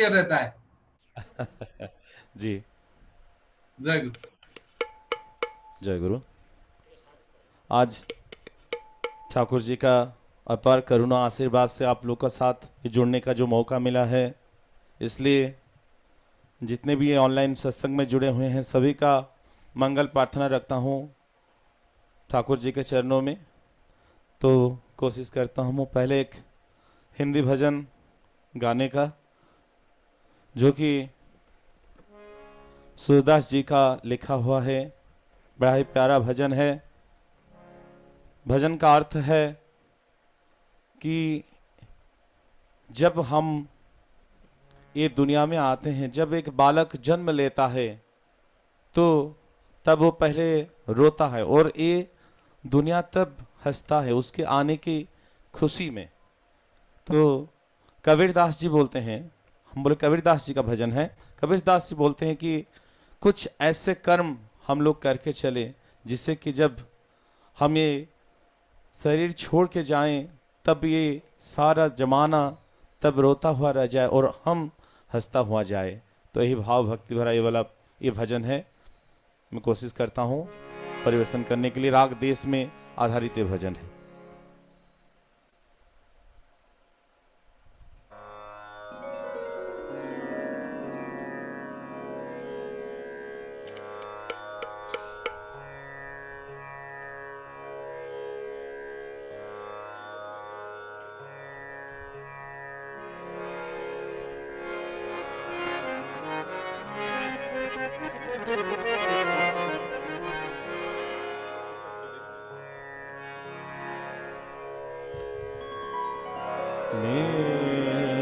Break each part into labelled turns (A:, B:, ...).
A: रहता है।
B: जी।
A: जय गुरु।
B: जय गुरु। आज ठाकुर जी का अपार करुणा आशीर्वाद से आप लोग का साथ जुड़ने का जो मौका मिला है, इसलिए जितने भी ऑनलाइन सत्संग में जुड़े हुए हैं सभी का मंगल प्रार्थना रखता हूँ ठाकुर जी के चरणों में। तो कोशिश करता हूँ पहले एक हिंदी भजन गाने का, जो कि सूरदास जी का लिखा हुआ है। बड़ा ही प्यारा भजन है। भजन का अर्थ है कि जब हम ये दुनिया में आते हैं, जब एक बालक जन्म लेता है तो तब वो पहले रोता है और ये दुनिया तब हंसता है उसके आने की खुशी में। तो कबीरदास जी बोलते हैं, हम बोले कबीरदास जी का भजन है, कबीरदास जी बोलते हैं कि कुछ ऐसे कर्म हम लोग करके चले जिससे कि जब हम ये शरीर छोड़ के जाएं तब ये सारा जमाना तब रोता हुआ रह जाए और हम हंसता हुआ जाए। तो यही भाव भक्ति भरा ये वाला ये भजन है। मैं कोशिश करता हूँ परिवेशन करने के लिए। राग देश में आधारित ये भजन है।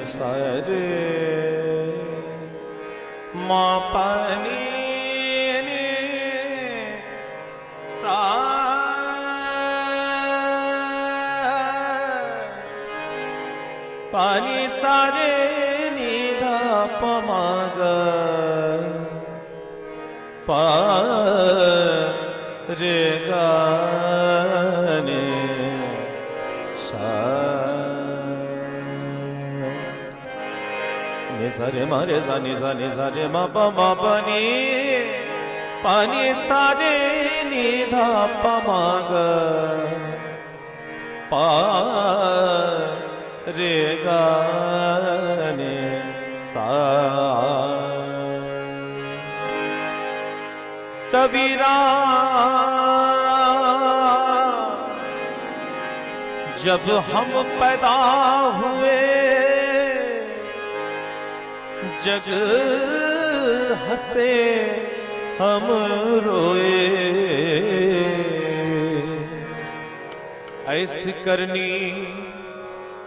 B: सारे माँ पानी सा पानी सारे निधा पमाग पा रे गाने सारे मारे जाने जाने सारे मा पानी पानी सारे निधा पमाग पा रे गाने सा। कबीरा जब हम पैदा हुए जग हंसे हम रोए, ऐसी करनी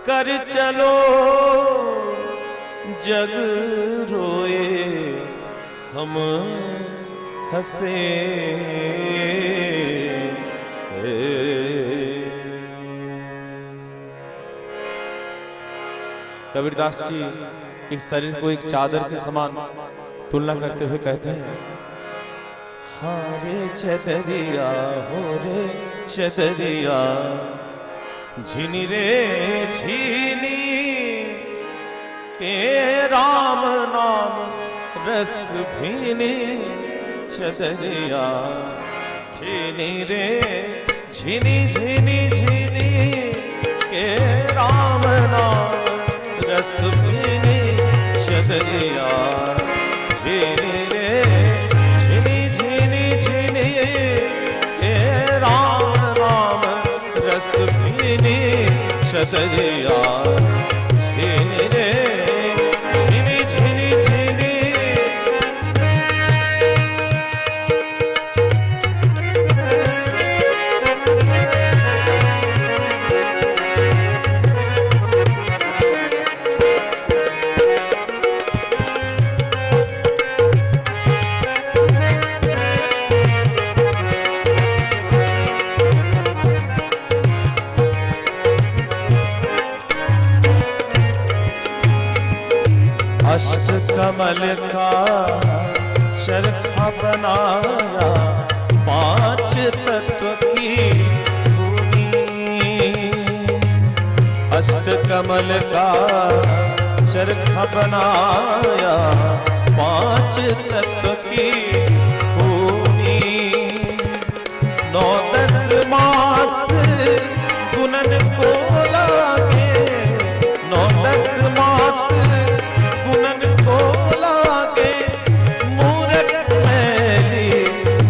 B: कर चलो जग रोए हम हंसे। कबीरदास जी इस शरीर को एक चादर के समान तुलना करते हुए कहते हैं, हारे चदरिया हो रे चदरिया झिनी रे झिनी के राम नाम रस भीनी चदरिया झिनी रे झिनी झिनी झिनी के राम नाम रस भीनी चदरिया झिनी रे झिनी झिनी झिनी के राम राम रस भीनी चदरिया झिनी रे झिनी झिनी झिनी। अष्ट कमल का चरखा बनाया 5 तत्व की धूनी। अष्ट कमल का चरखा बनाया 5 तत्व की होनी। 9-10 मास गुणन को लागे, 9-10 मास गुणन को लागे। मूरख मैली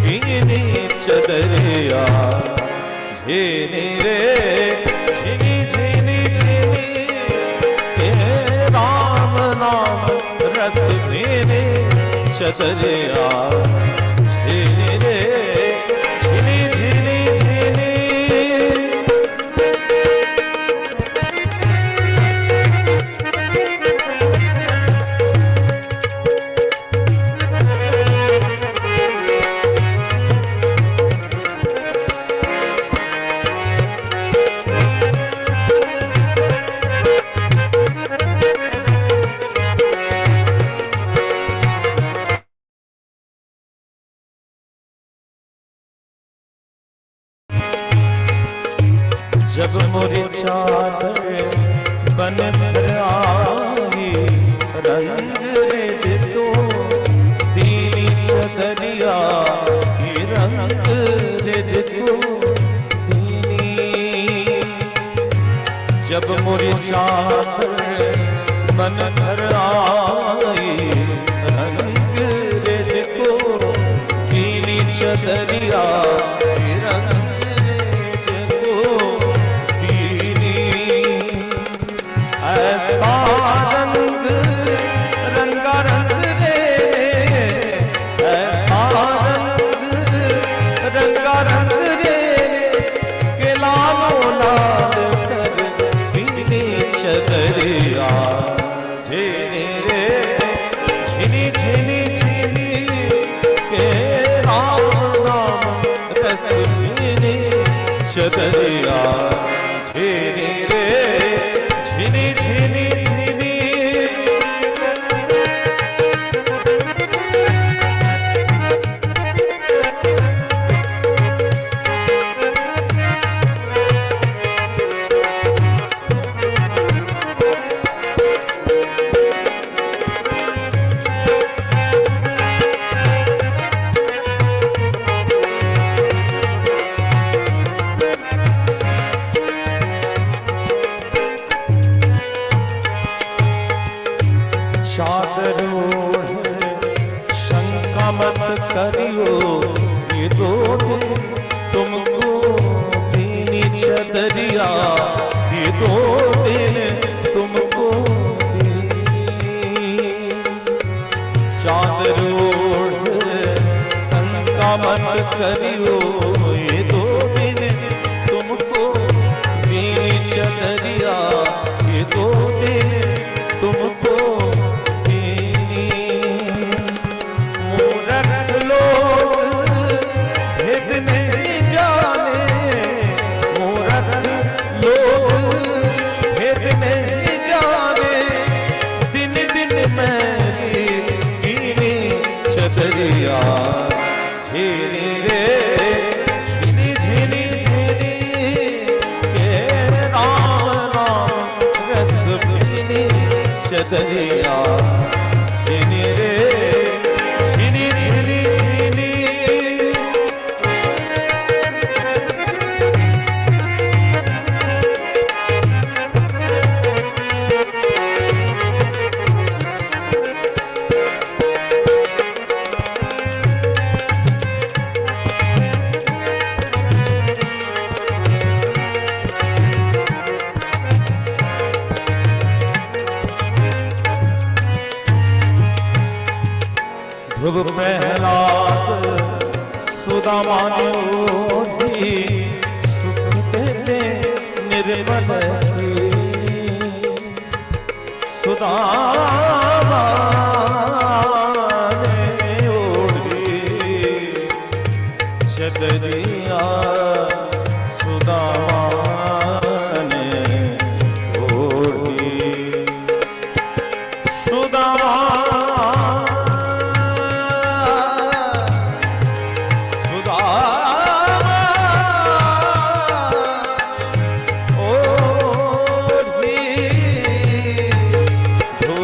B: कीनी चदरिया झेनी रे झिनी झिनी झिनी के राम नाम रस मेरे चदरिया झिनी रे झिनी झिनी झिनी। जब मोरी चादर बन कर आई, रंग रेज तो दीनी चदरिया की रंग रेज तो दीनी। जब मोरी चादर बन कर आई, रंग रेज तो दीनी चदरिया की रंग ऐसा रंग रंगा रंग रे, ऐसा रंग रंगा रंग रे के लालो लाल कर दीनी चदरिया झिनी रे झिनी झिनी झिनी के राम नाम रस मेरी चदरिया झिनी रे झिनी झिनी झिनी। चादर ओढ़ शंका मत करियो, ये 2 दिन तुमको दीनी चदरिया, ये 2 दिन तुमको दीनी। चादर ओढ़ शंका मत करियो, ये 2 दिन तुमको दीनी चदरिया, ये 2 दिन तुमको चदरिया झिनी रे झिनी झिनी झिनी के राम नाम रस मेरी चदरिया झिनी रे झिनी झिनी झिनी। ध्रुव प्रहलाद सुदामा ने सुख देते निर्मल सुदामा ने ओढ़ी चदरिया, सुदामा ने ओढ़ी सुदामा ध्रुव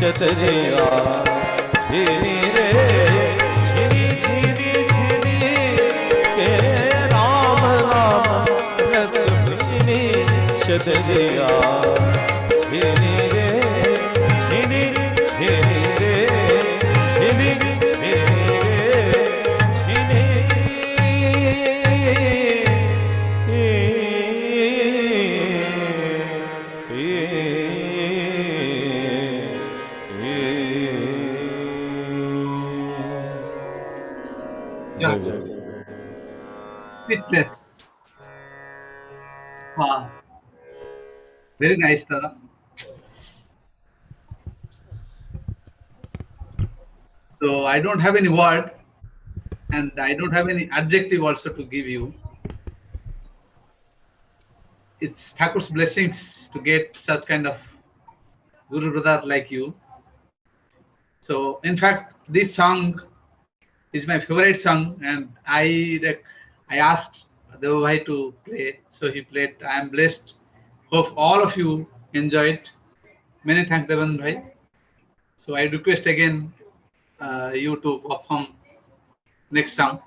B: छतरिया झिरी रे झिरी झिरी झिरी के राम राम रस भीनी छतरिया झिरी रे झिरी झिरी रे झिरी झिरी रे झिरी
A: Speechless. Wow. Very nice, Dada. So I don't have any word and I don't have any adjective also to give you. It's Thakur's blessings to get such kind of Guru brother like you. So in fact, this song is my favorite song and I asked Dev Bhai to play it. So he played. I am blessed. Hope all of you enjoyed. Many thanks, Devan Bhai. So I request again you to perform next song.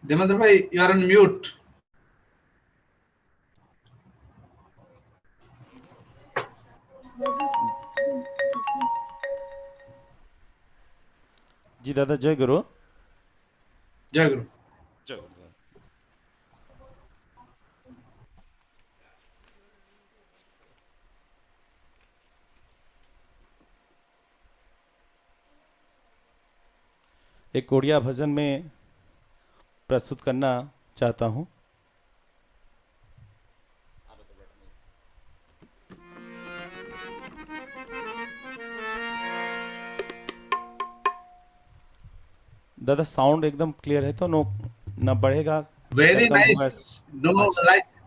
A: Demandra Bhai, you are on mute.
B: जी दादा जय गुरु।
A: Jai Guru.
B: जय गुरु दादा। एक ओडिया भजन में प्रस्तुत करना चाहता हूँ। दादा साउंड एकदम क्लियर है तो नो ना बढ़ेगा?
A: Very
B: कम होगा?
A: nice. No,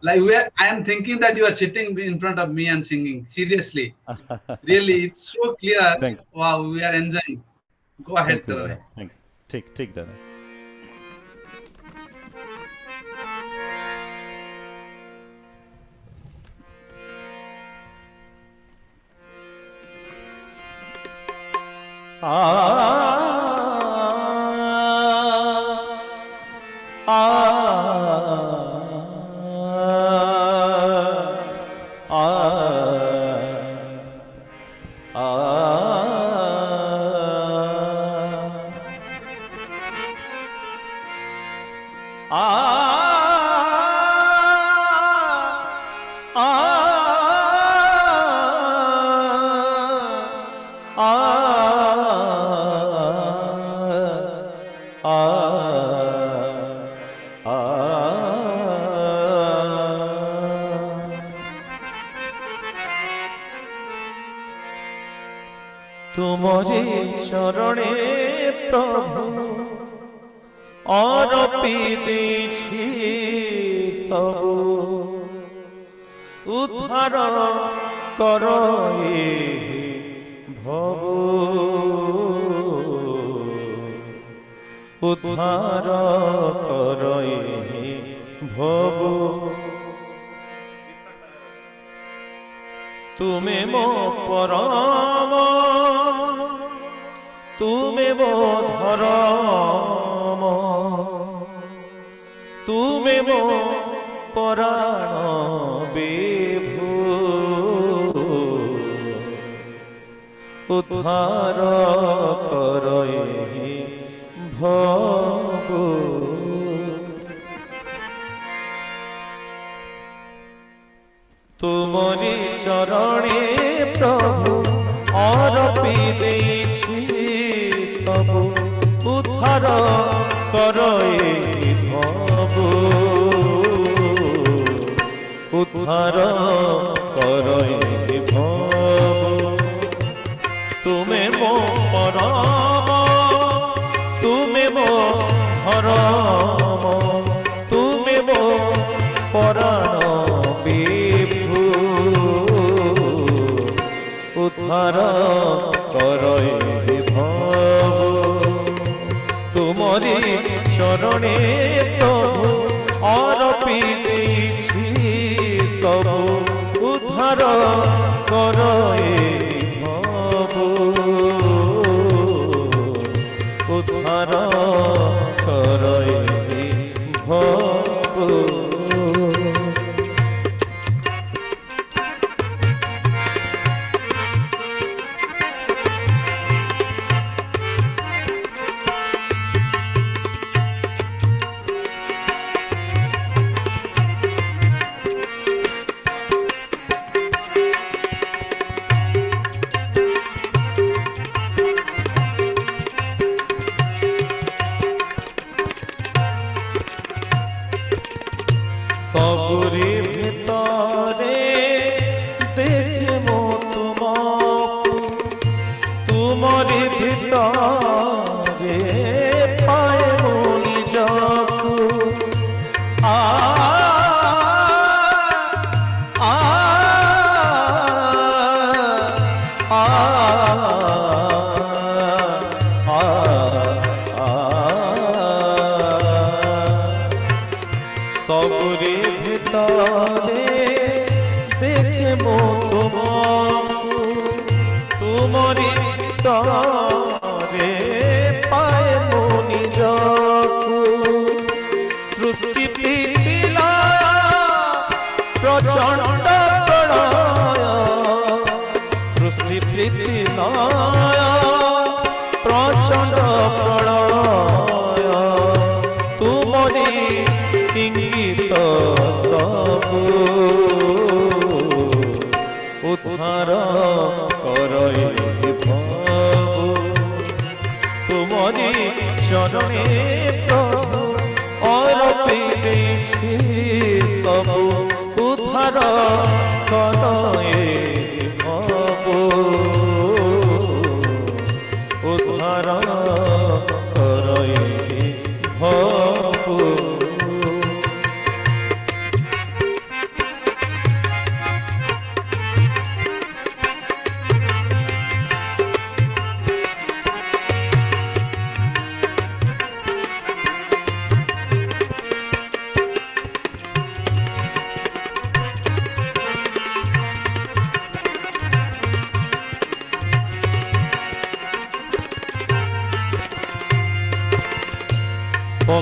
A: like where I am thinking that you are sitting in front of me and singing. Seriously, really, it's so clear.
B: Thank you.
A: Wow, we are enjoying. Go ahead,
B: thank you
A: Dada
B: दादा,
A: Bhai.
B: Thank you. ठीक ठीक दादा। तुमरे चरणे प्रभु अर्पी देछि सबु उद्धार करो भवु उद्धार करो भवु तुमे मो परम तुमे मो धरम तुमे मो पराण विभु उद्धार करई भवु तुमरी चरणे प्रभु अर्पी देछि सबु उद्धार करई भवु उद्धार करई भवु तुमे मो परम तुमे मो धरम तुमे मो पराण विभु সবরি ভিতরে দেখে মো তোমাকে, তুমরি ভিতরে পায় মো নিজকু। আ আ আ সবরি ভিতরে দেখে মো তোমাকে, তুমরি ভিতরে পায় মো নিজকু। সৃষ্টি প্রীতিলা প্রচণ্ড প্রলয়, সৃষ্টি প্রীতিলা প্রচণ্ড প্রলয়, তুমরি ইঙ্গিত সবু উদ্ধার করই প্রভু। তুমরি চরণে প্রভু অর্পি দেছি সবু, উদ্ধার করই প্রভু, উদ্ধার করই প্রভু।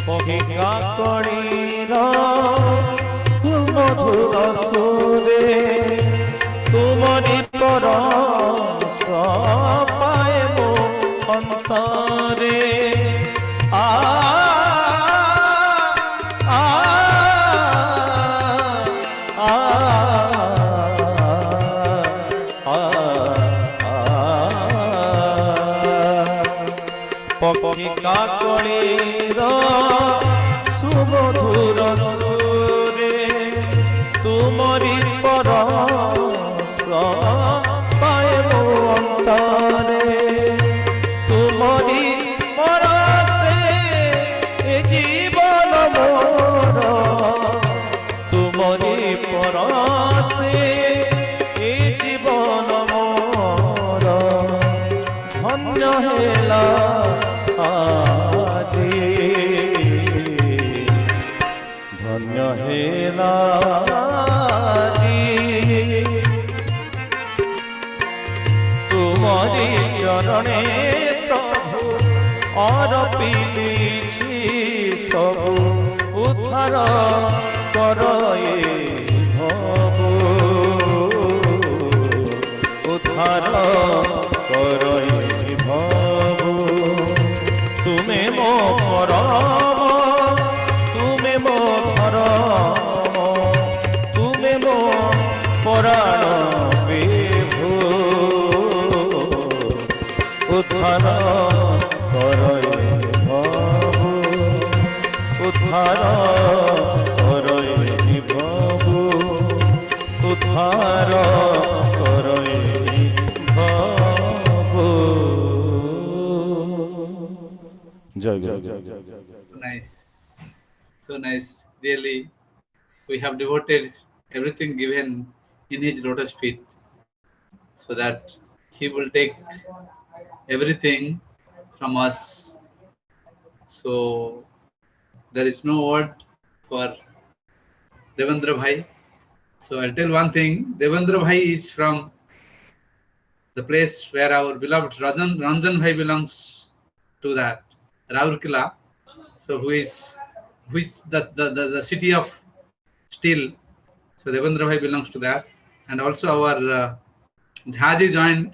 B: পক্ষী কাকড়ির মধুর সুরে তুমরি পরশ পায় মো অন্তরে। আ আ আ পক্ষী কাকড়ির সুমধুর সুরে তুমরি পরশ পায় মো অন্তরে। তুমরি পরশে এ জীবন মোর, তুমরি পরশে এ জীবন মোর। ধন্য হেলা আজি, ধন্য হেলা আজি, তুমরি চরণে প্রভু অর্পি দেছি সবু, উদ্ধার করই প্রভু, উদ্ধার করই প্রভু। তুমে মো পরম, তুমে মো ধরম, তুমে মো পরাণ বিভু, উদ্ধার করই প্রভু, উদ্ধার করই প্রভু, উদ্ধার করই প্রভু। জয় জয় জয় জয় জয়।
A: Nice. So nice. Really, we have devoted everything given in his lotus feet so that he will take everything from us. So there is no word for Devendra Bhai. So I'll tell one thing. Devendra Bhai is from the place where our beloved Ranjan Bhai belongs to, that Raurkela. So who is which the city of steel. So Devendra Bhai belongs to that. And also our Jhaji joined.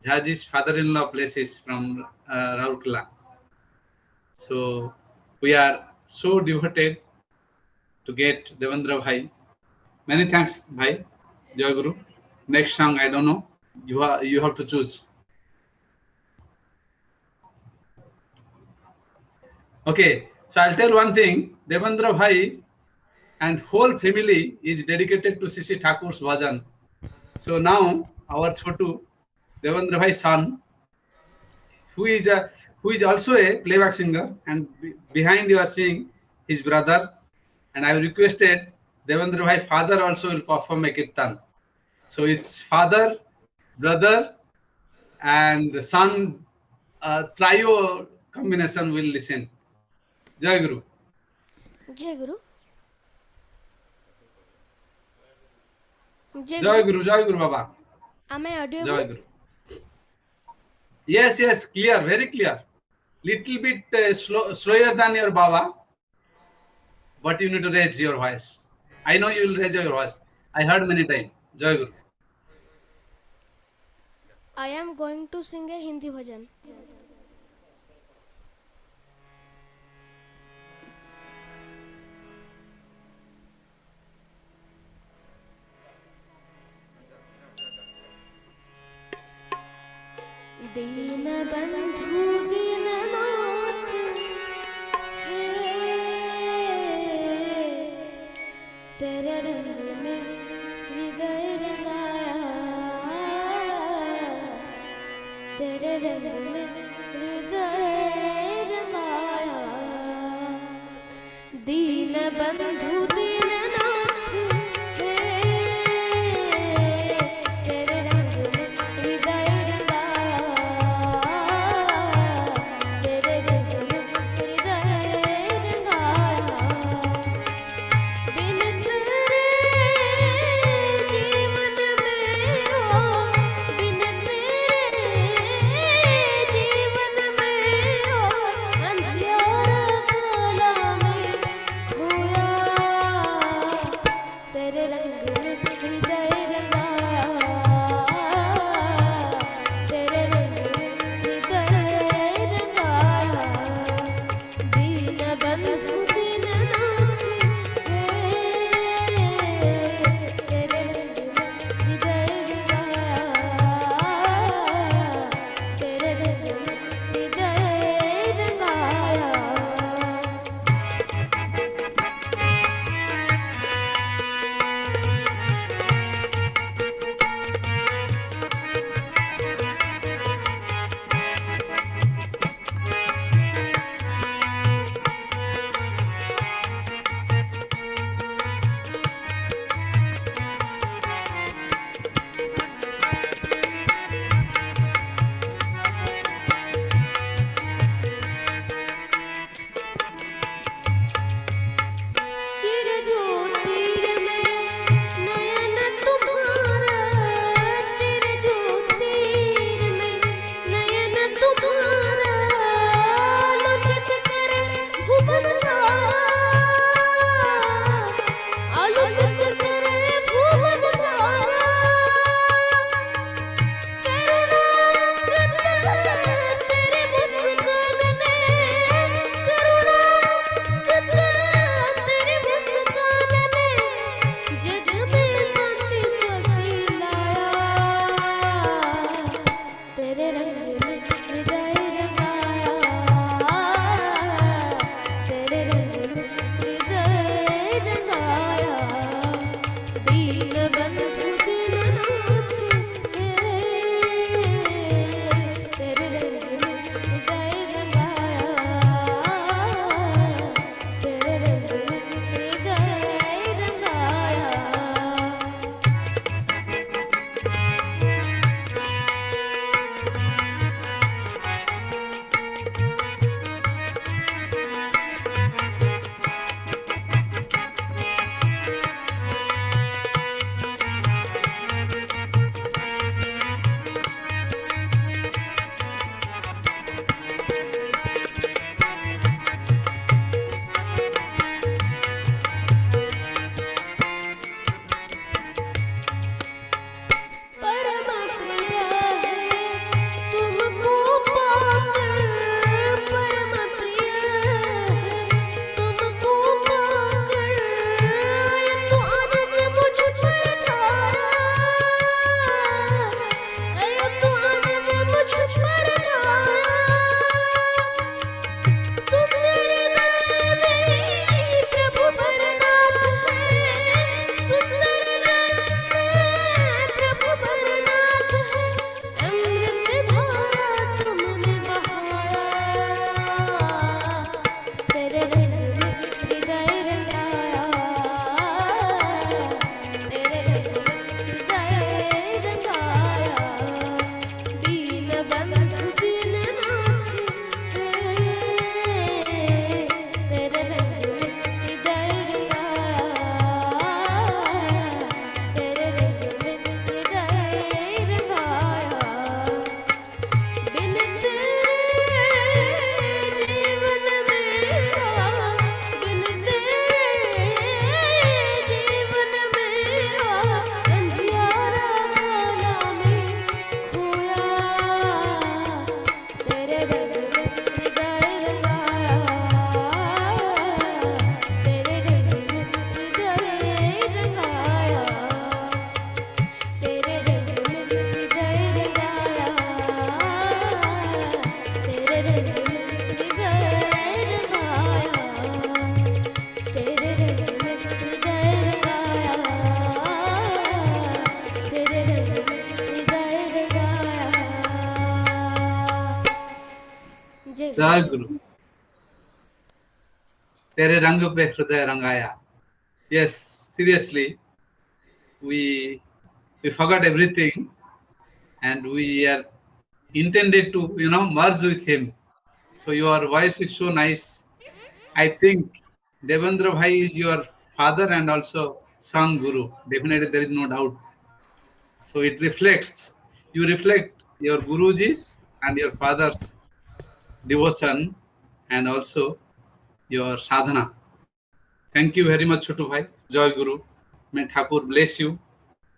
A: Jhaji's father-in-law place is from Raurkela. So we are so devoted to get Devendra Bhai. Many thanks, Bhai. Jai Guru. Next song, I don't know. You have to choose. Okay, so I'll tell one thing. Devendra Bhai and whole family is dedicated to Sisi Thakur's bhajan. So now our Chotu, Devendra Bhai's son, who is also a playback singer, and behind you are seeing his brother. And I requested Devendra Bhai father also will perform a kirtan. So it's father, brother, and son trio combination will listen. Jai Guru.
C: Jai Guru.
A: Jai Guru, Jai Guru Baba.
C: Am I audible?
A: Jai Guru. Yes, clear, very clear. Little bit slower than your Baba, but you need to raise your voice. I know you will raise your voice. I heard many times. Jai Guru.
C: I am going to sing a Hindi bhajan. दीन बंधु दीननाथ है, तेरे रंग में हृदय रंगाया, तेरे रंग में हृदय रंगाया। दीन बंधु दीननाथ है, तेरे रंग में हृदय खोया
A: जय गुरु। तेरे रंग पे हृदय रंगाया. Yes, seriously, we forgot everything and we are intended to merge with him. So your voice is so nice. I think Devendra Bhai is your father and also son guru. Definitely, there is no doubt. So it reflects, you reflect your guruji's and your father's devotion and also your sadhana. Thank you very much, Chotu Bhai. Joy Guru. May Thakur bless you.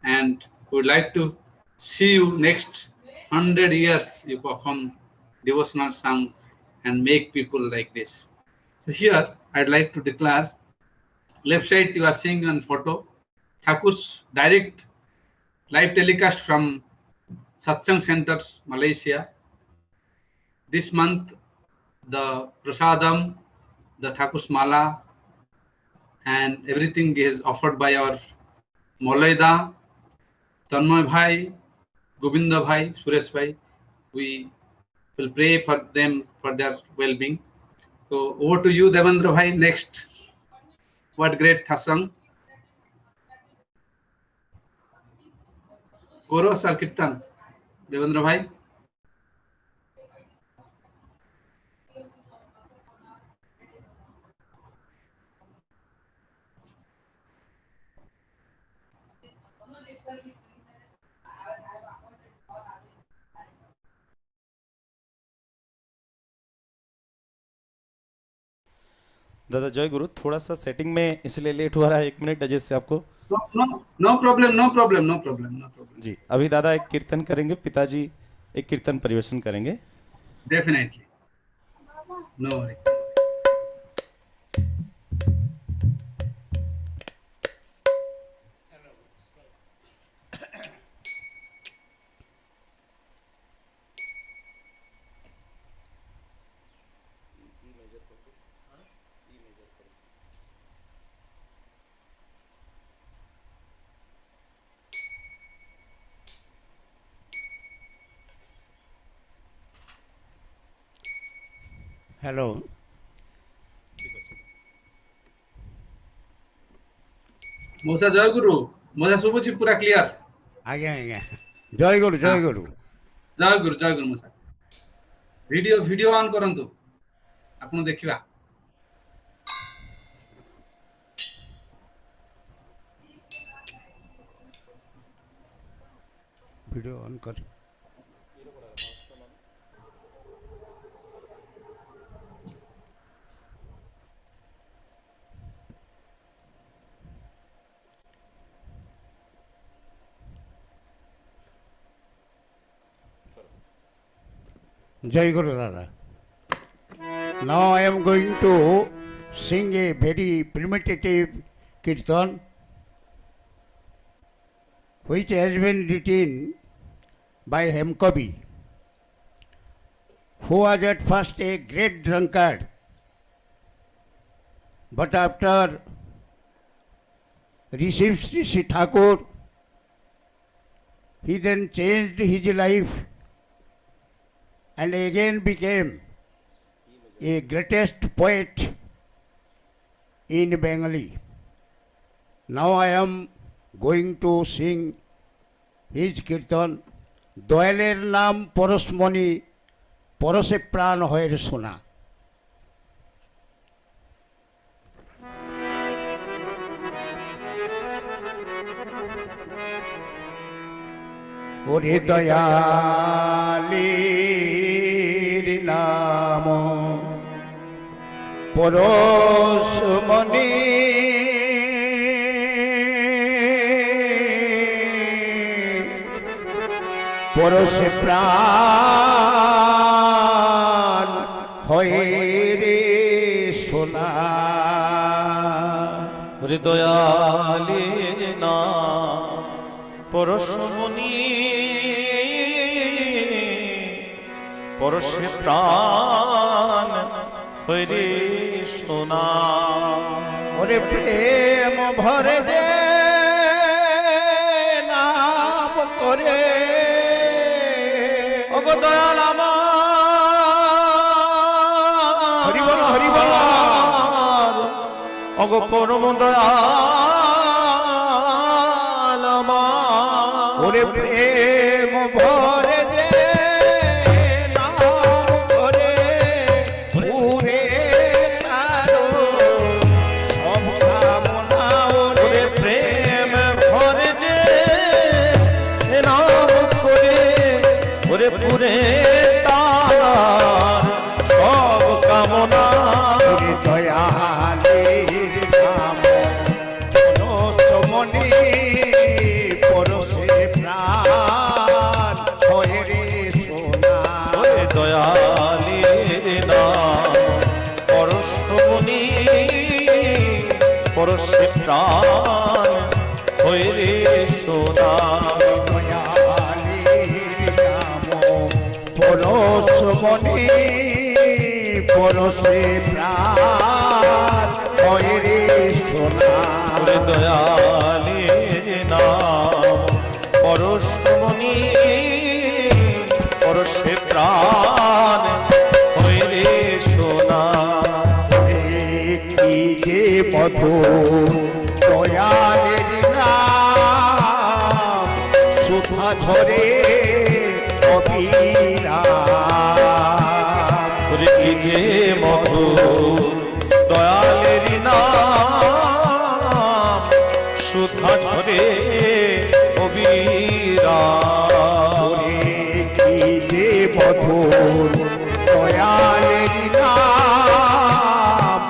A: And we would like to see you next 100 years. You perform devotional song and make people like this. So here, I'd like to declare, left side you are seeing on photo, Thakur's direct live telecast from Satsang Center, Malaysia. This month, the prasadam, the Thakur's mala, and everything is offered by our Molaida, Tanmoy Bhai, Govinda Bhai, Suresh Bhai. We will pray for them for their well-being. So over to you, Devendra Bhai. Next, what great song? Chorus or Kirtan? Devendra Bhai.
B: दादा जय गुरु, थोड़ा सा setting में इसलिए late हो रहा है, 1 minute Ajay से आपको.
A: No problem, no problem, no problem, no problem.
B: जी, अभी दादा एक कीर्तन करेंगे, पिताजी एक कीर्तन परिवेशन करेंगे.
A: Definitely. No worry.
D: हेलो
A: मौसा जय गुरु. मौसा शुभुची पूरा क्लियर.
D: आज्ञा आज्ञा जय गुरु जय गुरु
A: जय गुरु मौसा. वीडियो ऑन करंतु. आपण देखिबा.
D: वीडियो ऑन कर. Jai Guru Dada. Now I am going to sing a very primitive kirtan which has been written by Hemkavi, who was at first a great drunkard, but after receiving Sri Thakur, he then changed his life and again became a greatest poet in Bengali. Now I am going to sing his kirtan, Doyaler Naam Porosmoni Porose Pran Hoyer Suna. Ore Doyalir Naam Porosmoni পরশে প্রাণ হয়ে রে সোনা
B: হৃদয়ালের নাম পরশমণি পরশে প্রাণ হয়ে রে সোনা.
D: ওরে প্রেম ভরে দে নাম করে
B: দয়াল আমার ওগো পরম দয়াল আমার।
D: ওরে প্রেম ভরে যে নাম করে পুরে তারো সব কামনা ওরে
B: ওরে প্রেম ভরে যে নাম করে ওরে পুরে তার সব কামনা।
D: ওরে দয়ালের নাম মনি পরশে প্রাণ হয়ে রে সোনা।
B: ওরে দয়ালের নাম পরশমণি পরশে প্রাণ হয়ে রে সোনা।
D: পরশমণি পরশে প্রাণ হয় রে সোনা।
B: ওরে দয়ালের নাম পরশমণি পরশে প্রাণ হয়ে রে সোনা।
D: কি যে মধুর দয়ালের নাম সুধা ঝরে অবিরাম।
B: ওরে কি যে মধুর দয়ালের নাম সুধা ঝরে অবিরাম।
D: ওরে কি যে মধুর দয়ালের নাম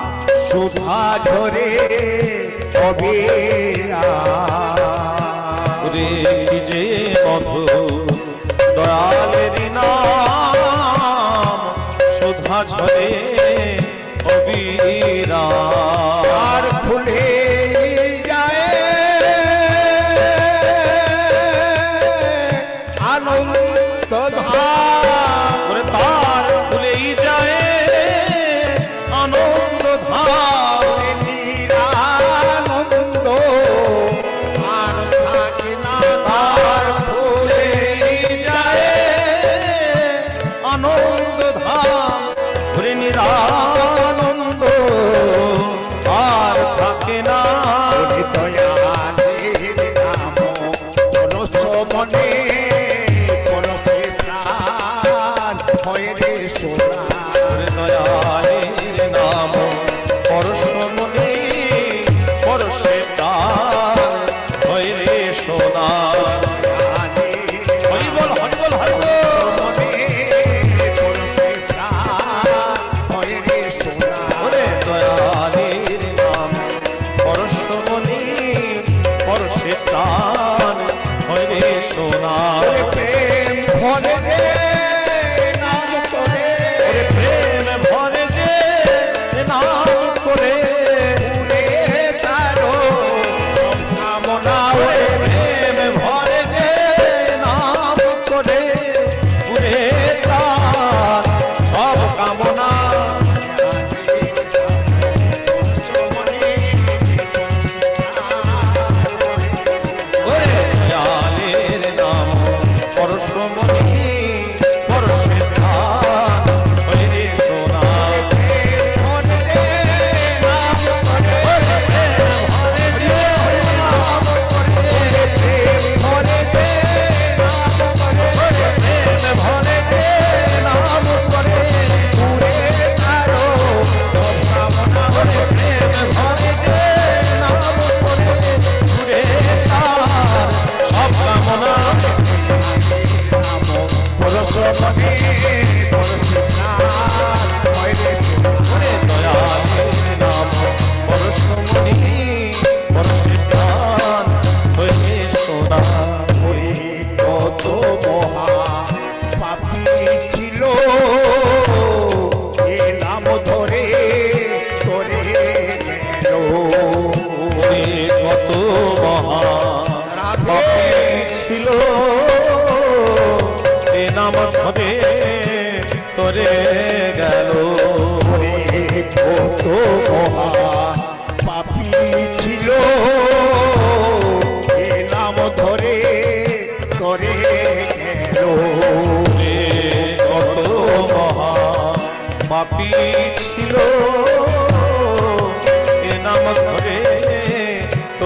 D: সুধা ঝরে অবিরাম।
B: ওরে কি যে মধুর দয়ালের নাম সুধা ঝরে অবিরাম।
D: আর ফুলে যায় আনন্দ ধাম।
B: ওরে তার ভুলেই যায় আনন্দ ধাম।
D: নিরানন্দ আর থাকে না তার ফুলে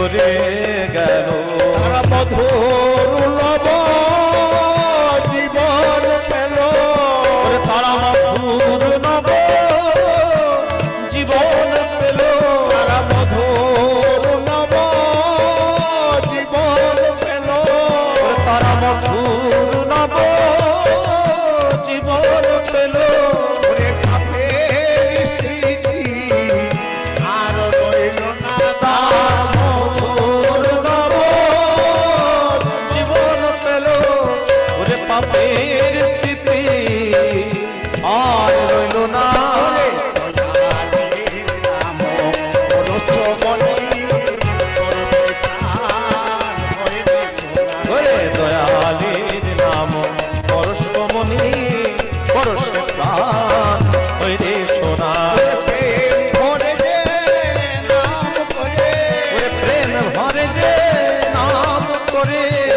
B: করে গেল
D: তারা মধুর লব জীবন পেল
B: ওরে তারা মধুর নব জীবন পেল
D: তারা মধুর লব জীবন পেল
B: ওরে তারা মধুর নব জীবন পেল
D: ওরে পাপের স্মৃতি আর রইল না
B: তার মধুর নব জীবন পেল ওরে পাপের স্থিতি আর রইল না ওরে দয়ালের নাম পরশমণি পরশে প্রাণ হইরে সোনা ওরে প্রেম ভরে যে নাম করে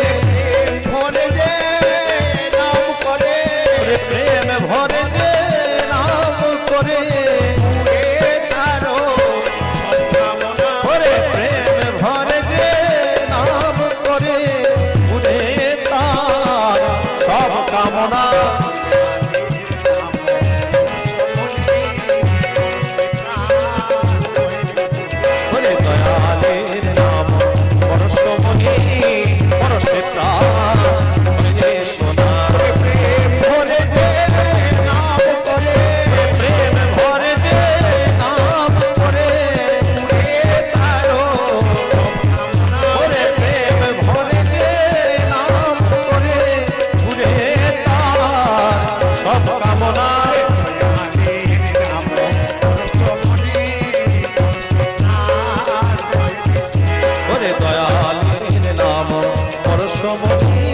B: ওরে প্রেম ভরে যে নাম করে ওরে প্রেম ভরে যে নাম করে উড়ে তার সব কামনা ওরে দয়ালের নাম পরশমণি পরশে প্রাণ হইরে সোনা প্রেম ভরে যে নাম করে ওরে প্রেম ভরে যে নাম করে ঘুরে তার সব কামনা ওরে দয়ালের নাম পরশমণি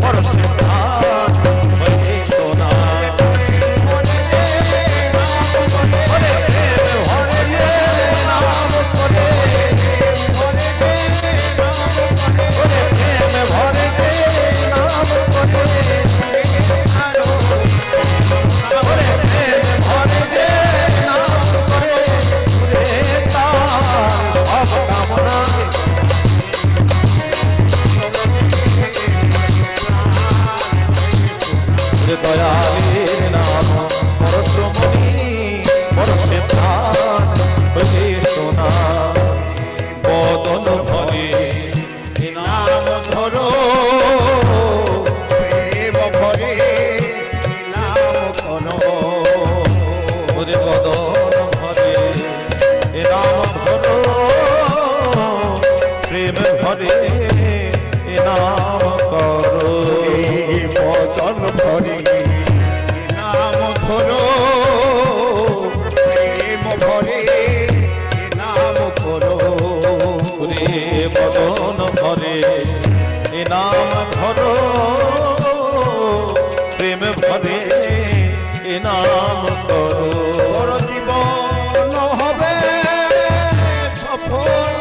B: পরশে প্রাণ হইরে সোনা ওরে প্রেম ভরে যে নাম করে ওরে প্রেম ভরে যে নাম করে ওরে প্রেম ভরে যে নাম করে ঘুরে তার সব কামনা ওরে দয়ালের নাম পরশমণি পরশে প্রাণ হইরে সোনা বদন ভরে
D: নাম ধরো প্রেম ভরে নাম করো
B: ওরে বদন ভরে এ নাম ধরো প্রেম ভরে এ নাম করো
D: বদন ভরে নাম ধরো প্রেম ভরে নাম করো
B: ওরে বদন ভরে এ নাম ধরো প্রেম ভরে এ নাম করো
D: তোর জীবন হবে সফল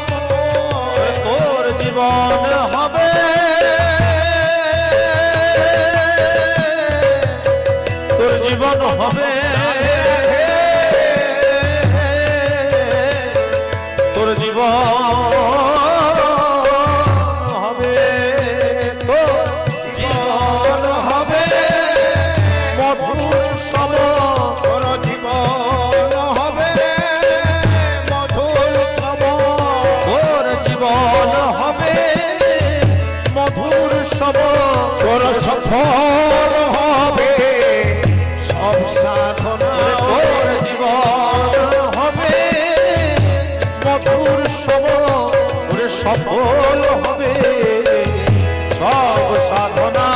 B: তোর জীবন হবে তোর জীবন হবে তোর জীবন হবে তোর জীবন হবে মধুর সম
D: তোর জীবন হবে মধুর সম
B: তোর জীবন হবে মধুর সম
D: তোর সফল হবে সব সাধনা
B: তোর জীবন হবে মধুর সম ওরে সফল হবে সব সাধনা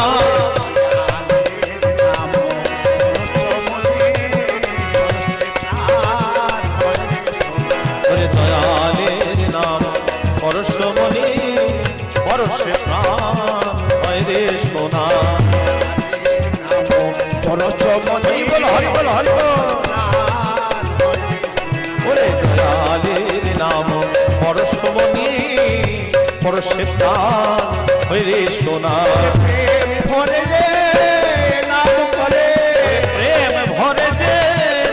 B: ওরে দয়ালের নাম পরশমণি পরশে প্রাণ হইরে সোনা
D: পরশমণি
B: হরি বল হরি বল হরি বল ওরে দয়ালের নাম পরশমণি পরশে প্রাণ হইরে সোনা
D: প্রেম ভরে নাম করে
B: প্রেম ভরে যে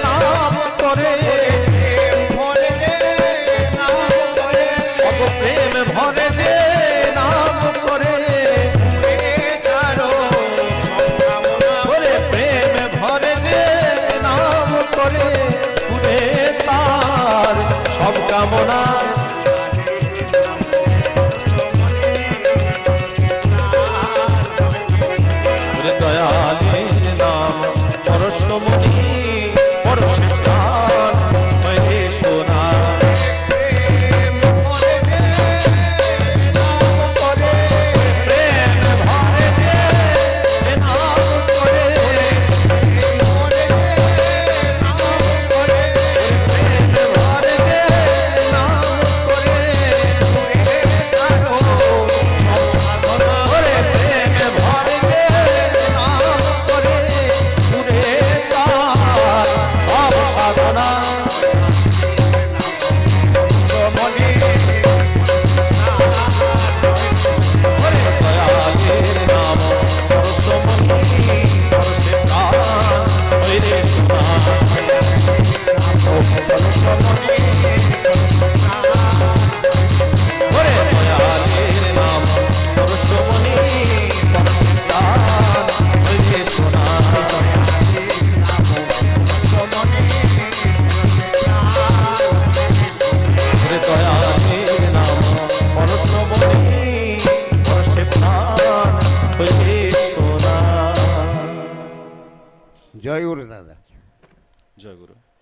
B: নাম করে
D: প্রেম ভরে নাম করে
B: অগ প্রেম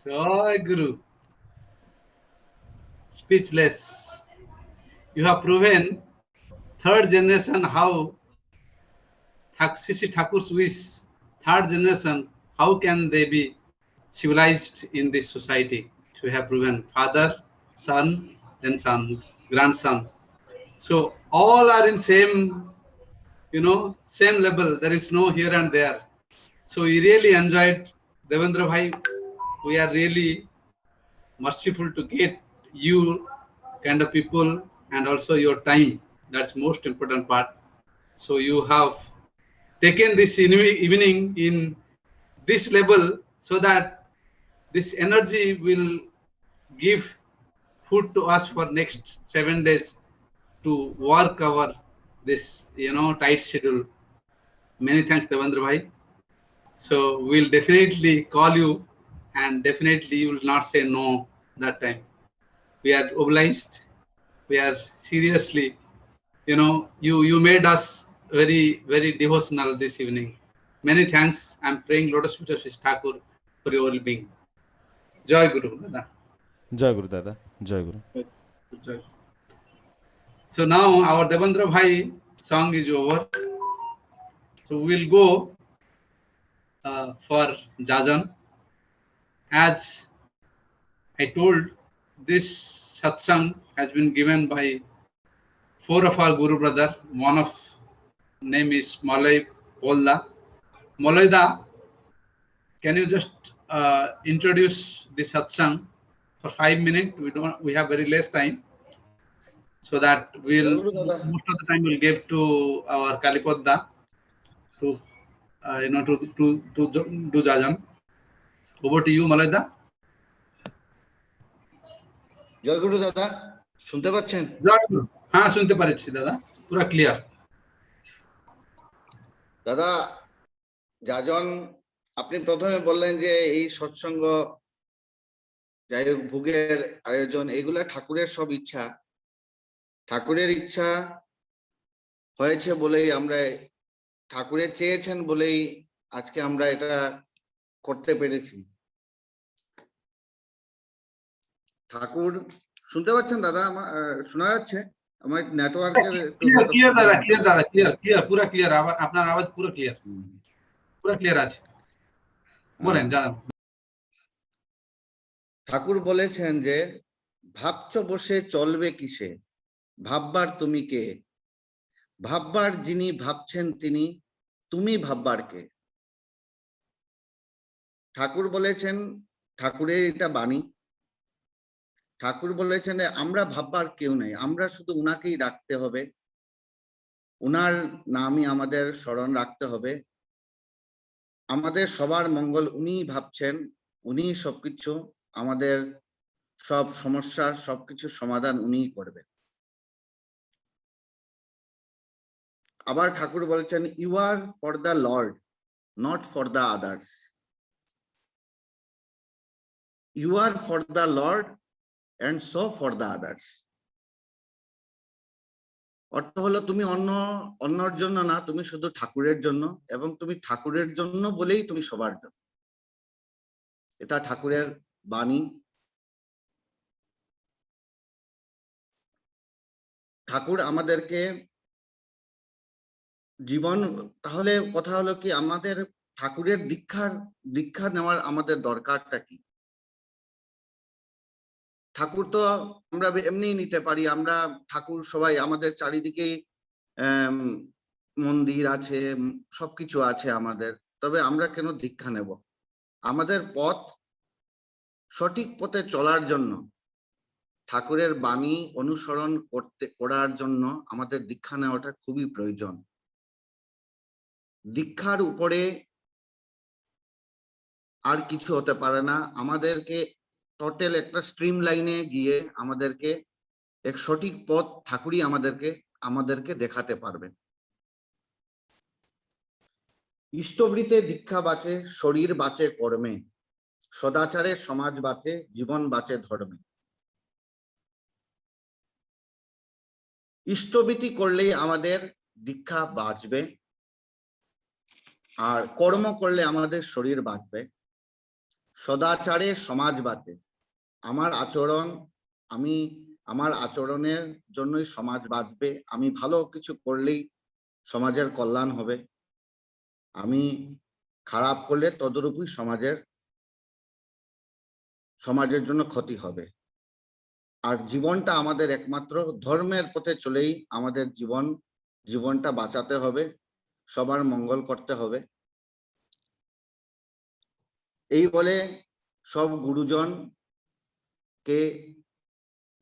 A: Joy Guru. Speechless. You have proven third generation how Sri Thakur's wish, third generation, how can they be civilized in this society? So you have proven father, son, then son, grandson. So all are in same, same level. There is no here and there. So we really enjoyed Devendra Bhai. We are really merciful to get you kind of people and also your time. That's most important part. So you have taken this evening in this level so that this energy will give food to us for next 7 days to work our this tight schedule. Many thanks, Devendra Bhai. So we'll definitely call you, and definitely you will not say no that time. We are obliged. We are seriously, you made us very devotional this evening. Many thanks. I'm praying Lotus Feet of Sri Thakur for your well-being. Joy Guru, Dada.
B: जय गुरु दादा, जय गुरु.
A: Joy. So now our Devendra Bhai song is over. So we'll go for Jajan. As I told, this satsang has been given by 4 of our Guru brother. One of name is Malay Polda. Malaida, can you just introduce the satsang for 5 minutes? We have very less time, so that most of the time we'll give to our Kalipodda to to do Jajan. Over to you, Malaida.
E: জয় গুরু দাদা, শুনতে পাচ্ছেন?
A: হ্যাঁ, শুনতে পাচ্ছি দাদা, পুরো clear.
E: দাদা, যাজন আপনি প্রথমে বললেন যে এই সৎসঙ্গ, যাই হোক ভোগের আয়োজন, এগুলা ঠাকুরের সব ইচ্ছা। ঠাকুরের ইচ্ছা হয়েছে বলেই আমরা, ঠাকুরের চেয়েছেন বলেই আজকে আমরা এটা করতে পেরেছি। ঠাকুর শুনতে পাচ্ছেন দাদা? আমার শোনা যাচ্ছে? আমার নেটওয়ার্কের
A: ক্লিয়ার দাদা, ক্লিয়ার পুরো ক্লিয়ার। আপনার আওয়াজ পুরো ক্লিয়ার আছে, বলেন জানান।
E: ঠাকুর বলেছেন যে ভাবছ বসে চলবে কিসে, ভাববার তুমি কে, ভাববার যিনি ভাবছেন তিনি, তুমি ভাববার কে। ঠাকুর বলেছেন, ঠাকুরের এটা বাণী, ঠাকুর বলেছেন আমরা ভাববার কেউ নেই, আমরা শুধু উনাকেই ডাকতে হবে, উনার নামই আমাদের স্মরণ রাখতে হবে। আমাদের সবার মঙ্গল উনি ভাবছেন, উনি সবকিছু, আমাদের সব সমস্যার সবকিছু সমাধান উনিই করবেন। আবার ঠাকুর বলেছেন you are for the lord, not for the others. You are for the lord and so for the others. অর্থ হলো তুমি অন্যর জন্য না, তুমি শুধু ঠাকুরের জন্য, এবং তুমি ঠাকুরের জন্য বলেই তুমি সবার জন্য। এটা ঠাকুরের বাণী। ঠাকুর আমাদেরকে জীবন, তাহলে কথা হলো কি, আমাদের ঠাকুরের দীক্ষা নেওয়ার আমাদের দরকারটা কি? ঠাকুর তো আমরা এমনি নিতে পারি, আমরা ঠাকুর সবাই, আমাদের চারিদিকে মন্দির আছে, সবকিছু আছে আমাদের, তবে আমরা কেন দীক্ষা নেব? আমাদের পথ, সঠিক পথে চলার জন্য, ঠাকুরের বাণী অনুসরণ করার জন্য আমাদের দীক্ষা নেওয়াটা খুবই প্রয়োজন। দীক্ষার উপরে আর কিছু হতে পারে না। আমাদেরকে টোটাল একটা স্ট্রিম লাইনে গিয়ে আমাদেরকে এক সঠিক পথ ঠাকুরই আমাদেরকে দেখাতে পারবে। ইষ্টবৃতে দীক্ষা বাঁচে, শরীর বাঁচে কর্মে, সদাচারে সমাজ বাঁচে, জীবন বাঁচে ধর্মে। ইষ্টবৃতি করলেই আমাদের দীক্ষা বাঁচবে, আর কর্ম করলে আমাদের শরীর বাঁচবে। সদাচারে সমাজ বাঁচে। আমার আচরণ, আমি আমার আচরণের জন্যই সমাজ বাঁচবে। আমি ভালো কিছু করলেই সমাজের কল্যাণ হবে, আমি খারাপ করলে তদরূপই সমাজের জন্য ক্ষতি হবে। আর জীবনটা আমাদের একমাত্র ধর্মের পথে চলেই আমাদের জীবনটা বাঁচাতে হবে, সবার মঙ্গল করতে হবে। এই বলে সব গুরুজনকে,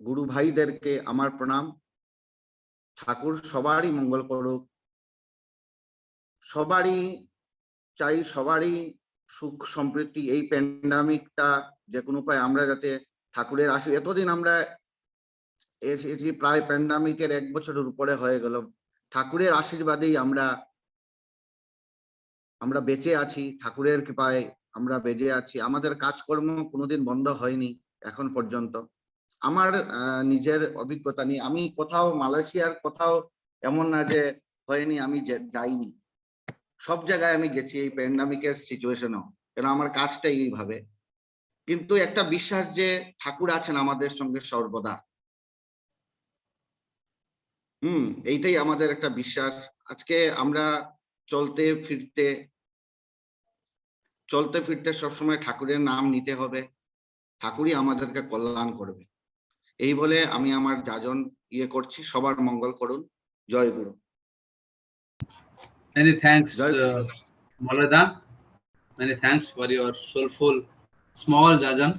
E: গুরু ভাইদেরকে আমার প্রণাম। ঠাকুর সবারই মঙ্গল করুক, সবারই চাই, সবারই সুখ সম্প্রীতি। এই প্যান্ডামিকটা যে কোনো উপায় আমরা যাতে ঠাকুরের এতদিন আমরা এটি প্রায় প্যান্ডামিকের 1 বছরের উপরে হয়ে গেল, ঠাকুরের আশীর্বাদেই আমরা বেঁচে আছি, ঠাকুরের কৃপায় আমরা বেঁচে আছি। আমাদের কাজকর্ম কোনোদিন বন্ধ হয়নি এখন পর্যন্ত। আমার নিজের অভিজ্ঞতা নিয়ে, আমি কোথাও মালয়েশিয়ার কোথাও এমন না যে হয়নি, আমি যাইনি, সব জায়গায় আমি গেছি এই প্যান্ডামিকের সিচুয়েশনও, কেন আমার কাজটাই এইভাবে। কিন্তু একটা বিশ্বাস যে ঠাকুর আছেন আমাদের সঙ্গে সর্বদা, এইটাই আমাদের একটা বিশ্বাস। আজকে আমরা চলতে ফিরতে সবসময় ঠাকুরের নাম নিতে হবে, ঠাকুরই আমাদেরকে কল্যাণ করবে। এই বলে আমি আমার যাজন করছি, সবার মঙ্গল করুন। জয় গুরু।
A: Many thanks,
E: Joy Guru.
A: Malada. Many thanks for your soulful small jajan.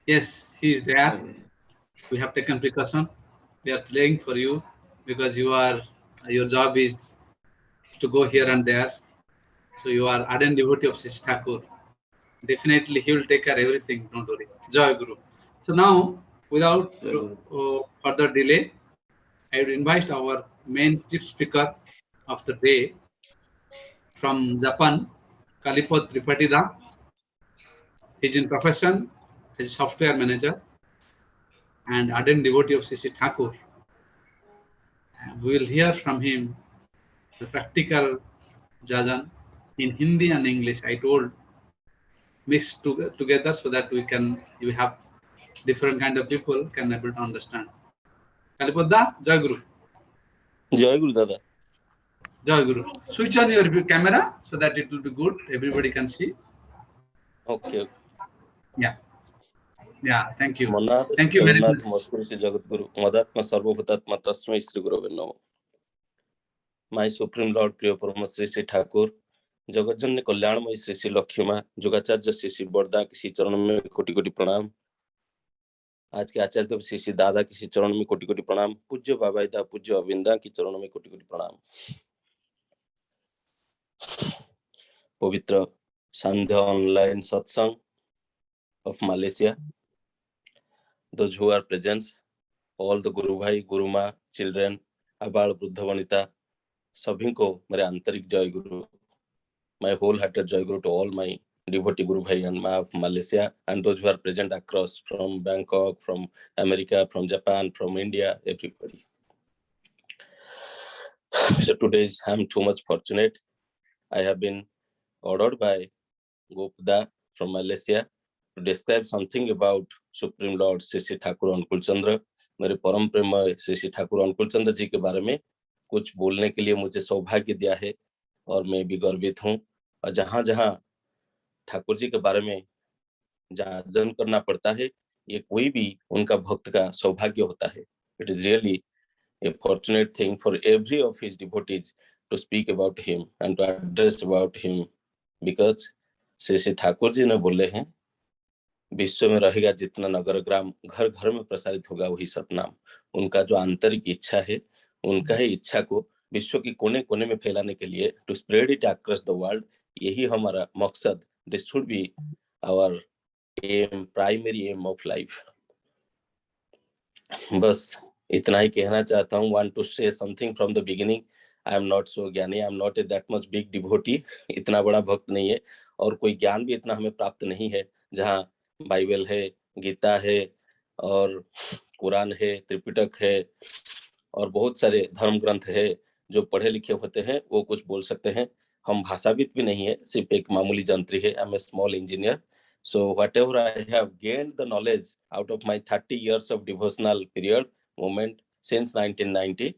A: Yes, he is there. We have taken precaution. We are praying for you because your job is to go here and there. So you are ardent devotee of Sri Thakur. Definitely he will take care of everything. Don't worry. Jai Guru. So now, without further delay, I would invite our main chief speaker of the day from Japan, Kalipod Tripatida. He is in profession as a software manager and ardent devotee of Sri Thakur. We will hear from him the practical jajan in Hindi and English. I told mixed together so that we have different kind of people can able to understand. Kalipodda, Jai Guru.
F: Jai Guru Dada.
A: Jai Guru. Switch on your camera so that it will be good. Everybody can see.
F: Okay.
A: Yeah. Thank you.
F: Manat,
A: Thank you very much.
F: Moskuri Sri Jagat Guru. Madatma Sarvabhutatma Tasmai Sri Gurave Namo. My Supreme Lord Priya Parama Sri Sri Thakur, जगतजननी कल्याणमयी श्री श्री लक्ष्मी योगाचार्य श्री श्री बरदा किसी चरण में कोटि कोटि प्रणाम। आज के आचार्य देव श्री श्री दादा किसी चरण में कोटि कोटि प्रणाम। पूज्य बाबाईदा पूज्य अविंदा की चरणों में कोटि कोटि प्रणाम। पवित्र संध्या ऑनलाइन सत्संग of Malaysia, those who are present, all the Guru Bhai, Guru Ma, children, Abal, Buddha Vanita, सभी को मेरे आंतरिक जय गुरु, my wholehearted जय गुरु to all my devotee Guru Bhai and Ma of Malaysia and those who are present across from Bangkok, from America, from Japan, from India, everybody. So today I'm too much fortunate. I have been ordered by Gopda from Malaysia to describe something about Supreme Lord Sri Sri Thakur Ankul Chandra. मेरे परम प्रेम श्री श्री ठाकुर अनुकूल चंद्र जी के बारे में कुछ बोलने के लिए मुझे सौभाग्य दिया है और मैं भी गर्वित हूँ। और जहाँ जहाँ ठाकुर जी के बारे में जान करना पड़ता है, ये कोई भी उनका भक्त का सौभाग्य होता है। It is really a fortunate thing for every of his devotees to speak about him and to address about him, because Shri Shri Thakur जी ने बोले हैं, विश्व में रहेगा जितना नगर ग्राम, घर घर में प्रसारित होगा वही सतनाम। उनका जो आंतरिक इच्छा है, उनका ही इच्छा को विश्व के कोने कोने में फैलाने के लिए, to spread it across the world, यही हमारा मकसद, this should be our aim, primary aim of life. बस इतना ही कहना चाहता हूँ। Want to say something from the beginning, I am not so ज्ञानी, I am not a that much big devotee, इतना बड़ा भक्त नहीं है और कोई ज्ञान भी इतना हमें प्राप्त नहीं है। जहाँ बाइबल है, गीता है और कुरान है, त्रिपिटक है और बहुत सारे धर्म ग्रंथ है, जो पढ़े लिखे होते हैं वो कुछ बोल सकते हैं। हम भाषाविद भी नहीं है, सिर्फ एक मामूली जंत्री है। I am a small engineer So whatever I have gained the knowledge out of my 30 years of devotional period movement since 1990,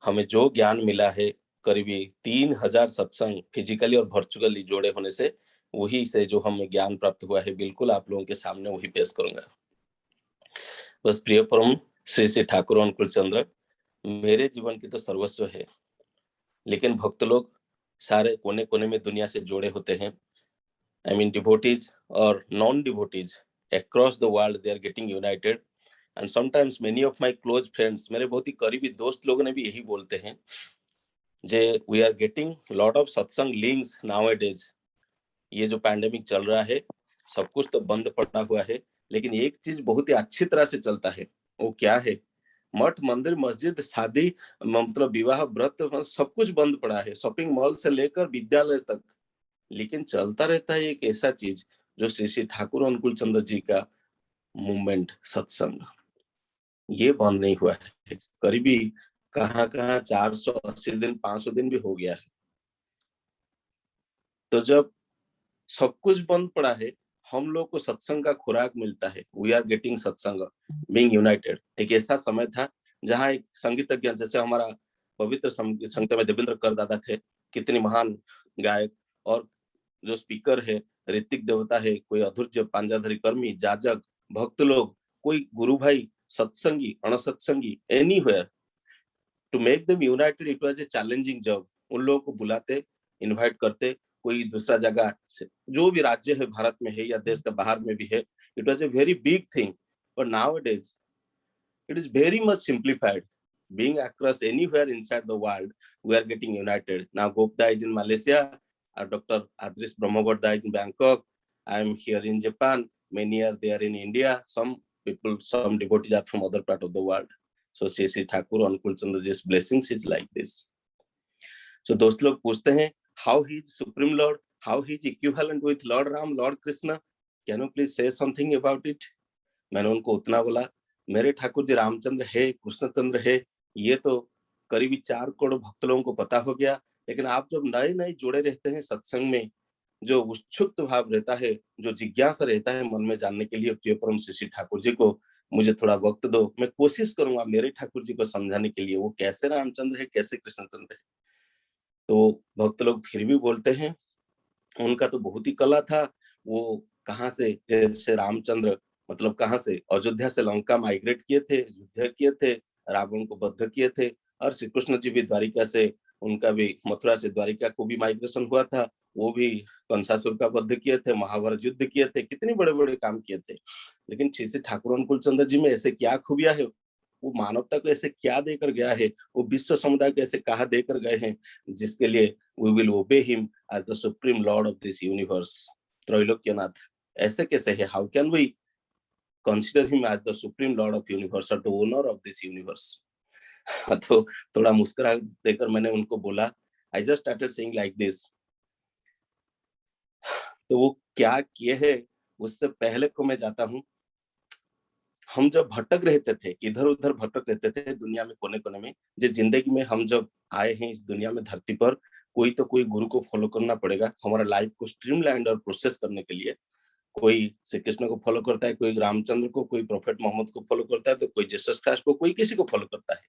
F: हमें जो ज्ञान मिला है करीबी 3000 सत्संग फिजिकली और वर्चुअली जोड़े होने से, वही से जो हमें ज्ञान प्राप्त हुआ है, बिल्कुल आप लोगों के सामने वही पेश करूंगा। बस प्रिय परम श्री श्री ठाकुर अनुकूल चंद्र मेरे जीवन की तो सर्वस्व है, लेकिन भक्त लोग सारे कोने कोने में दुनिया से जोड़े होते हैं। I mean devotees or non-devotees across the world, they are getting united. And sometimes many of my close friends, मेरे बहुत ही करीबी दोस्त लोग ने भी यही बोलते हैं जे we are getting lot of satsang links nowadays. ये जो पैंडेमिक चल रहा है, सब कुछ तो बंद पड़ा हुआ है, लेकिन एक चीज बहुत ही अच्छी तरह से चलता है। वो क्या है? मठ मंदिर मस्जिद शादी मतलब विवाह व्रत सब कुछ बंद पड़ा है, शॉपिंग मॉल से लेकर विद्यालय तक, लेकिन चलता रहता है एक ऐसा चीज जो श्री श्री ठाकुर अनुकूल चंद्र जी का मूवमेंट सत्संग, ये बंद नहीं हुआ है। करीबी कहाँ 480 दिन 500 दिन भी हो गया है। तो जब सब कुछ बंद पड़ा है, हम लोग को सत्संग का खुराक मिलता है। वी आर गेटिंग सत्संग, बीइंग यूनाइटेड। एक ऐसा समय था जहाँ एक संगीतज्ञ जैसे हमारा पवित्र संगीत में देवेंद्र कर दादा थे, कितनी महान गायक, और जो स्पीकर है ऋतिक देवता है, कोई अधूर्य पांजाधरी कर्मी जाजक भक्त लोग, कोई गुरु भाई सत्संगी अणसत्संगी, anywhere to make them united it was a challenging job. उन लोगों को बुलाते, इनवाइट करते, कोई दूसरा जगह से जो भी राज्य है भारत में है या देश के बाहर में भी है, it was a very big thing. But nowadays it is very much simplified. Being across anywhere inside the world, we are getting united. Now Gopda is in Malaysia, Dr. Adris Brahmagowda is in Bangkok, I am here in Japan, many are there in India, some people, some devotees are from other part of the world. So Sri Sri Thakur Anukul Chandraji's blessings is like this. So दोस्त लोग पूछते हैं how he is Supreme Lord, how he is equivalent with Lord Ram, Lord Krishna, can you please say something about it? मैंने उनको उतना बोला, मेरे ठाकुर जी रामचंद्र है, कृष्णचंद्र है, ये तो करीबी 4 करोड़ भक्त लोगों को पता हो गया, लेकिन आप जब नए नए जुड़े रहते हैं सत्संग में, जो उत्सुक भाव रहता है, जो जिज्ञासा रहता है मन में जानने के लिए, प्रिय परम श्री ठाकुर जी को मुझे थोड़ा वक्त दो, मैं कोशिश करूंगा मेरे ठाकुर जी को समझाने के लिए, वो कैसे रामचंद्र है, कैसे कृष्णचंद्र है। तो भक्त लोग फिर भी बोलते हैं उनका तो बहुत ही कला था, वो कहाँ से, जैसे रामचंद्र मतलब कहाँ से, अयोध्या से लंका माइग्रेट किए थे, युद्ध किए थे, रावण को बद्ध किए थे, और श्री कृष्ण जी भी द्वारिका से, उनका भी मथुरा से द्वारिका को भी माइग्रेशन हुआ था, वो भी कंसासुर का बद्ध किए थे, महाभारत युद्ध किए थे, कितने बड़े बड़े काम किए थे। लेकिन श्री श्री ठाकुर अनुकूल चंद्र जी में ऐसे क्या खूबियां है, वो मानवता को ऐसे क्या देकर गया है, वो विश्व समुदाय को ऐसे कहा देकर गए हैं, जिसके लिए we will obey him as the supreme lord of this universe. त्रैलोक्यनाथ ऐसे कैसे है, how can we consider him as the supreme lord of universe or the owner of this universe? तो थोड़ा मुस्कुरा देकर मैंने उनको बोला, I just started saying like this. तो वो क्या किए है उससे पहले को मैं जाता हूँ। हम जब भटक रहते थे, इधर उधर भटक रहते थे दुनिया में कोने कोने में, जो जिंदगी में हम जब आए हैं इस दुनिया में धरती पर, कोई तो कोई गुरु को फॉलो करना पड़ेगा हमारा लाइफ को स्ट्रीमलाइन और प्रोसेस करने के लिए। कोई श्री कृष्ण को फॉलो करता है, कोई रामचंद्र को, कोई प्रोफेट मोहम्मद को फॉलो करता है, तो कोई जीसस क्राइस्ट को, कोई किसी को फॉलो करता है।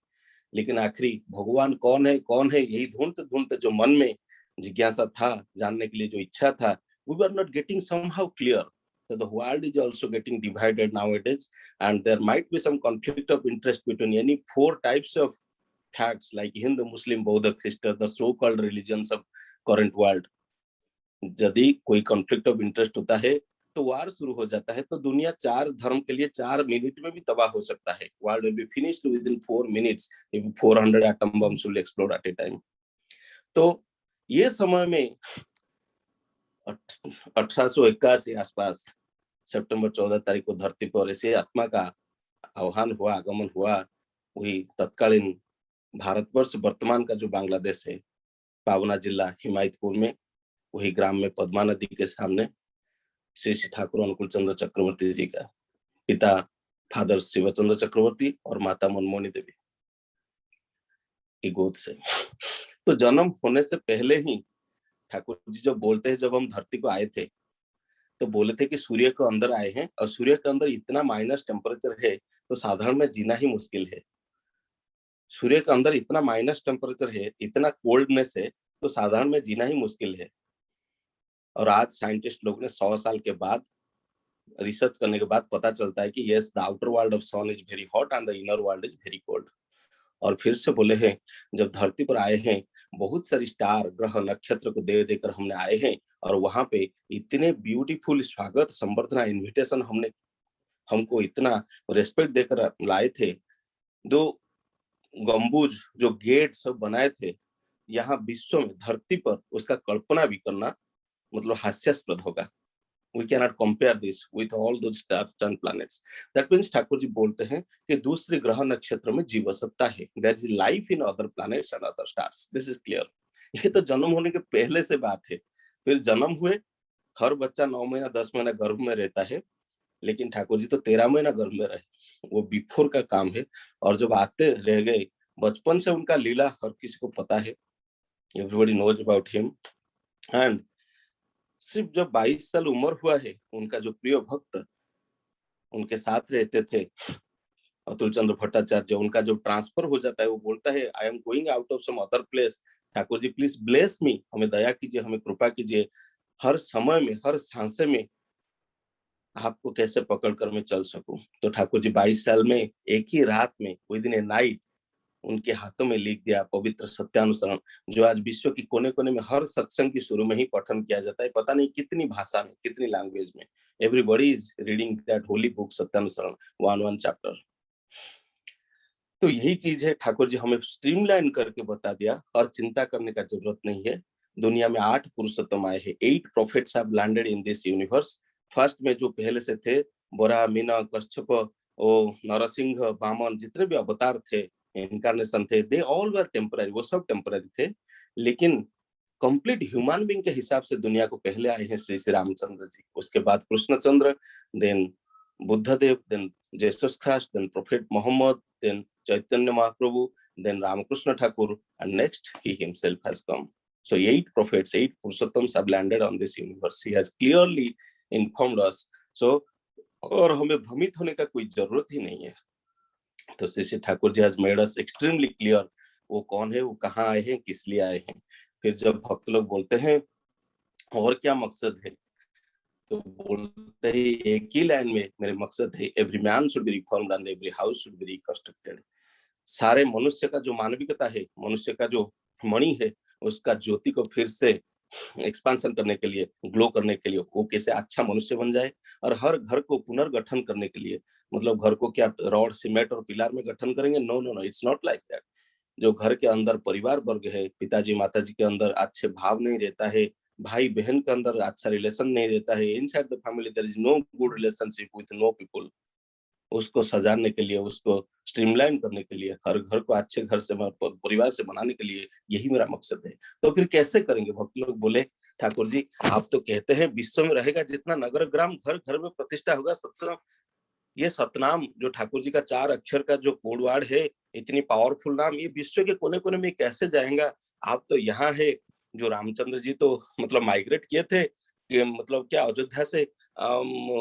F: लेकिन आखिरी भगवान कौन है यही ढूंढते ढूंढते जो मन में जिज्ञासा था, जानने के लिए जो इच्छा था, we were not getting somehow clear. So the world is also getting divided nowadays, and there might be some conflict of interest between any 4 types of facts like Hindu, Muslim, Buddha, Christian, the so-called religions of current world. यदि कोई conflict of interest होता है तो वार शुरू हो जाता है, तो दुनिया 4 धर्म के लिए 4 मिनट में भी तबाह हो सकता है। World will be finished within 4 minutes if 400 atom bombs will explode at a time. तो ये समय में 1881 आसपास सितंबर 14 तारीख को धरती पर ऐसे आत्मा का आह्वान हुआ, आगमन हुआ। वही तत्कालीन भारतवर्ष वर्तमान का जो बांग्लादेश है, पावना जिला हिमायतपुर में, वही ग्राम में पद्मा नदी के सामने श्री श्री ठाकुर अनुकूल चंद्र चक्रवर्ती जी का पिता फादर शिवचंद्र चक्रवर्ती और माता मनमोहनी देवी की गोद से। तो जन्म होने से पहले ही ठाकुर जी जो बोलते हैं, जब हम धरती को आए थे तो बोले थे कि सूर्य के अंदर आए हैं और सूर्य के अंदर इतना माइनस टेम्परेचर है तो साधारण में जीना ही मुश्किल है। सूर्य के अंदर इतना माइनस टेम्परेचर है, इतना कोल्डनेस है, तो साधारण में जीना ही मुश्किल है। और आज साइंटिस्ट लोग ने 100 साल के बाद रिसर्च करने के बाद पता चलता है कि yes the outer world of sun is very hot and the inner world is very cold. और फिर से बोले हैं जब धरती पर आए हैं बहुत सारी स्टार ग्रह नक्षत्र को दे देकर हमने आए हैं और वहां पे इतने ब्यूटीफुल स्वागत संबर्धना इनविटेशन हमने हमको इतना रेस्पेक्ट देकर लाए थे। दो गम्बुज जो गेट सब बनाए थे यहाँ विश्व में धरती पर उसका कल्पना भी करना मतलब हास्यास्पद होगा। We cannot compare this with all those stars and planets. That means Thakur ji बोलते हैं कि दूसरे ग्रह नक्षत्र में जीव सत्ता है। There is life in other planets and other stars. This is clear. ये तो जन्म होने के पहले से बात है। फिर जन्म हुए, हर बच्चा 9 महीना 10 महीना गर्भ में रहता है, लेकिन ठाकुर जी तो 13 महीना गर्भ में रहे, वो बिफोर का काम है। और जब आते रह गए, बचपन से उनका लीला हर किसी को पता है, everybody knows about him. And सिर्फ जब 22 साल उम्र हुआ है, उनका जो प्रिय भक्त उनके साथ रहते थे अतुल चंद्र भट्टाचार्य, उनका जो ट्रांसफर हो जाता है, वो बोलता है I am going out of some other place, Thakur ji please bless me, हमें दया कीजिए, हमें कृपा कीजिए, हर समय में हर सांसे में आपको कैसे पकड़ कर मैं चल सकूं। तो ठाकुर जी 22 साल में एक ही रात में विद इन ए नाइट उनके हाथों में लिख दिया पवित्र सत्यानुसरण, जो आज विश्व की कोने कोने में हर सत्संग की शुरू में ही पठन किया जाता है, पता नहीं कितनी भाषा में, कितनी लैंग्वेज में। Everybody is reading that holy book Satyanusaran 1 chapter. तो यही चीज है, ठाकुर जी हमें स्ट्रीमलाइन करके बता दिया और चिंता करने का जरूरत नहीं है। दुनिया में 8 पुरुषोत्तम आए हैं, 8 prophets have landed in this universe। First में जो पहले से थे, बोरा, मीना, कश्यप, ओ नरसिंह, वामन, जितने भी अवतार थे, इनकारनेशन थे, दे ऑल वर टेम्पररी, वो सब टेम्पररी थे। लेकिन कंप्लीट ह्यूमन बीइंग के हिसाब से दुनिया को पहले आए हैं श्री श्री रामचंद्र जी, उसके बाद Krishnachandra, then Buddhadev, then Jesus Christ, then prophet Muhammad, then Chaitanya Mahaprabhu, then Ramakrishna Thakur, and next he himself has come. So 8 prophets, 8 Purushottams have landed on this universe. He has clearly informed us. So और हमें भ्रमित होने का कोई जरूरत ही नहीं है। तो श्री श्री ठाकुर जी has made us extremely clear वो कौन है, वो कहाँ आए हैं, किस लिए आए हैं। फिर जब भक्त लोग बोलते हैं और क्या मकसद है, तो बोलते हैं एक ही लाइन में मेरे मकसद है, every man should be reformed and every house should be reconstructed. सारे मनुष्य का जो मानविकता है, मनुष्य का जो मणि है, उसका ज्योति को फिर से एक्सपांशन करने के लिए, ग्लो करने के लिए, वो कैसे अच्छा मनुष्य बन जाए। और हर घर को पुनर्गठन करने के लिए, मतलब घर को क्या रॉड सीमेंट और पिलर में गठन करेंगे, no no no, it's not like that. जो घर के अंदर परिवार वर्ग है, पिताजी माताजी के अंदर अच्छे भाव नहीं रहता है, भाई बहन के अंदर अच्छा रिलेशन नहीं रहता है, inside the family there is no good relationship with no people, उसको सजाने के लिए, उसको स्ट्रीमलाइन करने के लिए, हर घर को अच्छे घर से परिवार से बनाने के लिए, यही मेरा मकसद है। तो फिर कैसे करेंगे? भक्त लोग बोले ठाकुर जी आप तो कहते हैं विश्व में रहेगा जितना नगर ग्राम, घर घर में प्रतिष्ठा होगा सत्संग। ये सतनाम जो ठाकुर जी का 4 अक्षर का जो कोडवर्ड है, इतनी पावरफुल नाम, ये विश्व के कोने कोने में कैसे जाएगा? आप तो यहाँ है, जो रामचंद्र जी तो मतलब माइग्रेट किए थे कि मतलब क्या अयोध्या से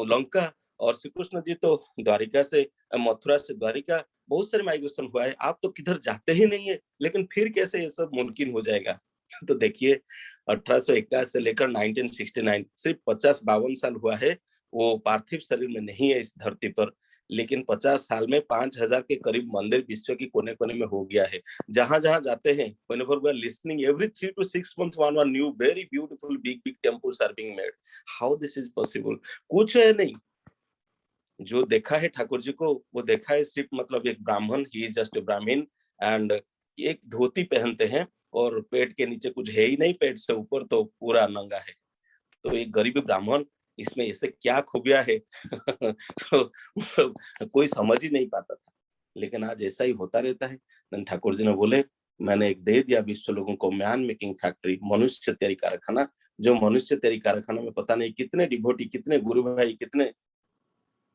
F: लंका, और श्री कृष्ण जी तो द्वारिका से, मथुरा से द्वारिका, बहुत सारे माइग्रेशन हुआ है, आप तो किधर जाते ही नहीं है, लेकिन फिर कैसे ये सब मुमकिन हो जाएगा? तो देखिए 1851 से लेकर 1969 सिर्फ 50-52 साल हुआ है, वो पार्थिव शरीर में नहीं है इस धरती पर, लेकिन 50 साल में 5000 के करीब मंदिर विश्व की कोने कोने में हो गया है। जहां जहां जाते हैं, whenever we are listening, every 3 to 6 months one new very beautiful big temples are being made. How this is possible? कुछ है नहीं। जो देखा है ठाकुर जी को, वो देखा है सिर्फ मतलब एक ब्राह्मण, ही इज जस्ट ए ब्राह्मण, एंड एक धोती पहनते हैं और पेट के नीचे कुछ है ही नहीं, पेट से ऊपर तो पूरा नंगा है। तो एक गरीब ब्राह्मण, इसमें ऐसे क्या खूबियां है तो कोई समझ ही नहीं पाता था, लेकिन आज ऐसा ही होता रहता है। ठाकुर जी ने बोले मैंने एक दे दिया विश्व लोगों को, मैन मेकिंग फैक्ट्री, मनुष्य तेरी कारखाना। जो मनुष्य तेरी कारखाना में पता नहीं कितने डिवोटी, कितने गुरु भाई, कितने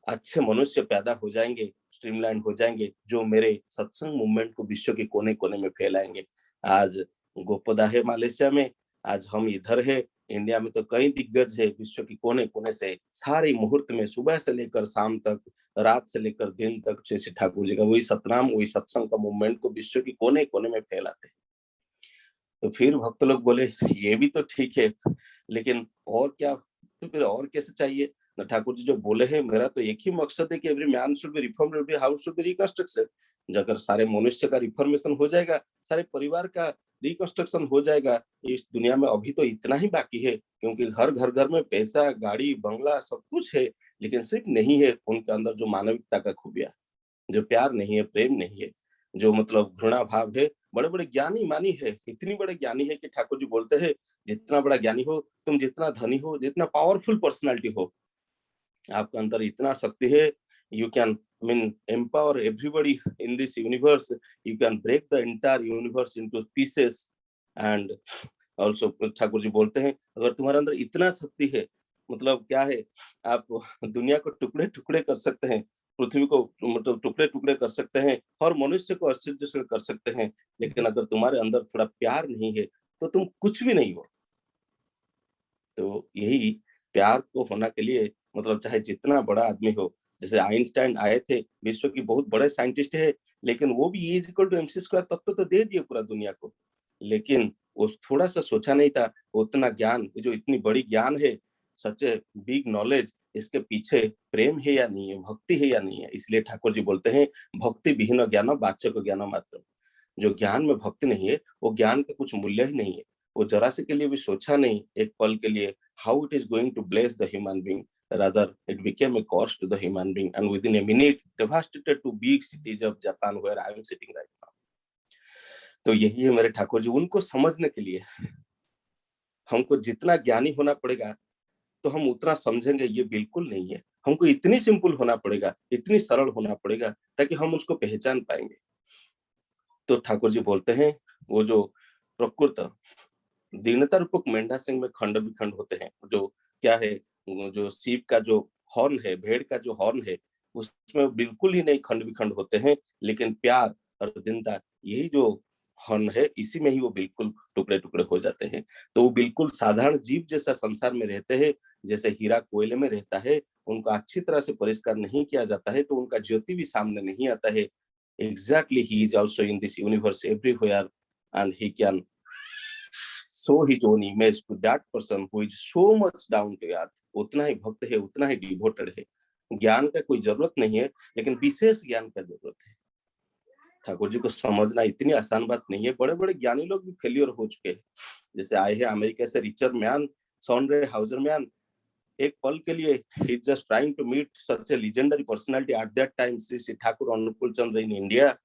F: अच्छे मनुष्य पैदा हो जाएंगे, स्ट्रीमलाइन हो जाएंगे, जो मेरे सत्संग मूवमेंट को विश्व के कोने कोने में फैलाएंगे। आज गोपदा है मलेशिया में, आज हम इधर है, इंडिया में तो कई दिग्गज है विश्व के कोने कोने से, सारे मुहूर्त में सुबह से लेकर शाम तक, रात से लेकर दिन तक श्री ठाकुर जी का वही सतनाम, वही सत्संग का मूवमेंट को विश्व के कोने कोने में फैलाते हैं। तो फिर भक्त लोग बोले ये भी तो ठीक है, लेकिन और क्या, तो फिर और कैसे चाहिए ना? ठाकुर जी जो बोले हैं, मेरा तो एक ही मकसद है कि every man should be reformed, every house should be reconstructed. अगर सारे मनुष्य का रिफॉर्मेशन हो जाएगा, सारे परिवार का रिकंस्ट्रक्शन हो जाएगा, इस दुनिया में अभी तो इतना ही बाकी है, क्योंकि हर घर घर में पैसा, गाड़ी, बंगला सब कुछ है, लेकिन सिर्फ नहीं है उनके अंदर जो मानविकता का खूबिया, जो प्यार नहीं है, प्रेम नहीं है, जो मतलब घृणा भाव है। बड़े बड़े ज्ञानी मानी है, इतनी बड़े ज्ञानी है कि ठाकुर जी बोलते हैं जितना बड़ा ज्ञानी हो तुम, जितना धनी हो, जितना पावरफुल पर्सनालिटी हो, आपके अंदर इतना शक्ति है, you can mean empower everybody in this universe, you can break the entire universe into pieces. And also Thakur ji बोलते हैं अगर तुम्हारे अंदर इतना शक्ति है, मतलब क्या है, आप दुनिया को टुकड़े टुकड़े कर सकते हैं, पृथ्वी को मतलब टुकड़े टुकड़े कर सकते हैं, और मनुष्य को अस्तित्व कर सकते हैं, लेकिन अगर तुम्हारे अंदर थोड़ा प्यार नहीं है तो तुम कुछ भी नहीं हो। तो यही प्यार को होना के लिए, मतलब चाहे जितना बड़ा आदमी हो, जैसे आइंस्टाइन आए थे, विश्व की बहुत बड़े साइंटिस्ट है, लेकिन वो भी E = mc² तत्व तो दे दिए पूरा दुनिया को, लेकिन वो थोड़ा सा सोचा नहीं था उतना ज्ञान, जो इतनी बड़ी ज्ञान है, सच ए बिग नॉलेज, इसके पीछे प्रेम है या नहीं है, भक्ति है या नहीं है। इसलिए ठाकुर जी बोलते हैं भक्ति विहीन ज्ञान वाच्य ज्ञान मात्र। जो ज्ञान में भक्ति नहीं है, वो ज्ञान का कुछ मूल्य ही नहीं है। वो जरा से के लिए भी सोचा नहीं एक पल के लिए how it is going to bless the human being, rather it became a cost to the human being, and within a minute devastated to big cities of Japan where I am sitting right now। तो यही है मेरे ठाकुर जी, उनको समझने के लिए हमको जितना ज्ञानी होना पड़ेगा तो हम उतना समझेंगे ये बिल्कुल नहीं है, हमको इतनी सिंपल होना पड़ेगा, इतनी सरल होना पड़ेगा ताकि हम उसको पहचान पाएंगे। तो ठाकुर जी बोलते हैं वो जो प्रकृत दीनता रूपक मेंढा सिंह में खंड विखंड होते हैं, जो क्या है, वो जो सीप का जो हॉर्न है, भेड़ का जो हॉर्न है, उसमें बिल्कुल ही नहीं खंड विखंड होते हैं, लेकिन प्यार और दीनता, यही जो हॉर्न है, इसी में ही वो बिल्कुल टुकड़े टुकड़े हो जाते हैं। तो वो बिल्कुल साधारण जीव जैसा संसार में रहते हैं, जैसे हीरा कोयले में रहता है, उनका अच्छी तरह से परिष्कार नहीं किया जाता है तो उनका ज्योति भी सामने नहीं आता है। Exactly he is also in this universe everywhere, and he can show his own image to that person who is so much down to earth। उतना ही भक्त है, उतना ही डिवोटेड है। ज्ञान का कोई जरूरत नहीं है, लेकिन विशेष ज्ञान का जरूरत है। ठाकुर जी को समझना इतनी आसान बात नहीं है। बड़े बड़े ज्ञानी लोग भी फेलियर हो चुके हैं, जैसे आए हैं अमेरिका से रिचर्ड मैन, सॉन्ड्रे हाउजरमैन, एक पल के लिए he is just trying to meet such a legendary personality at that time, Shri Thakur Anukul Chandra in India.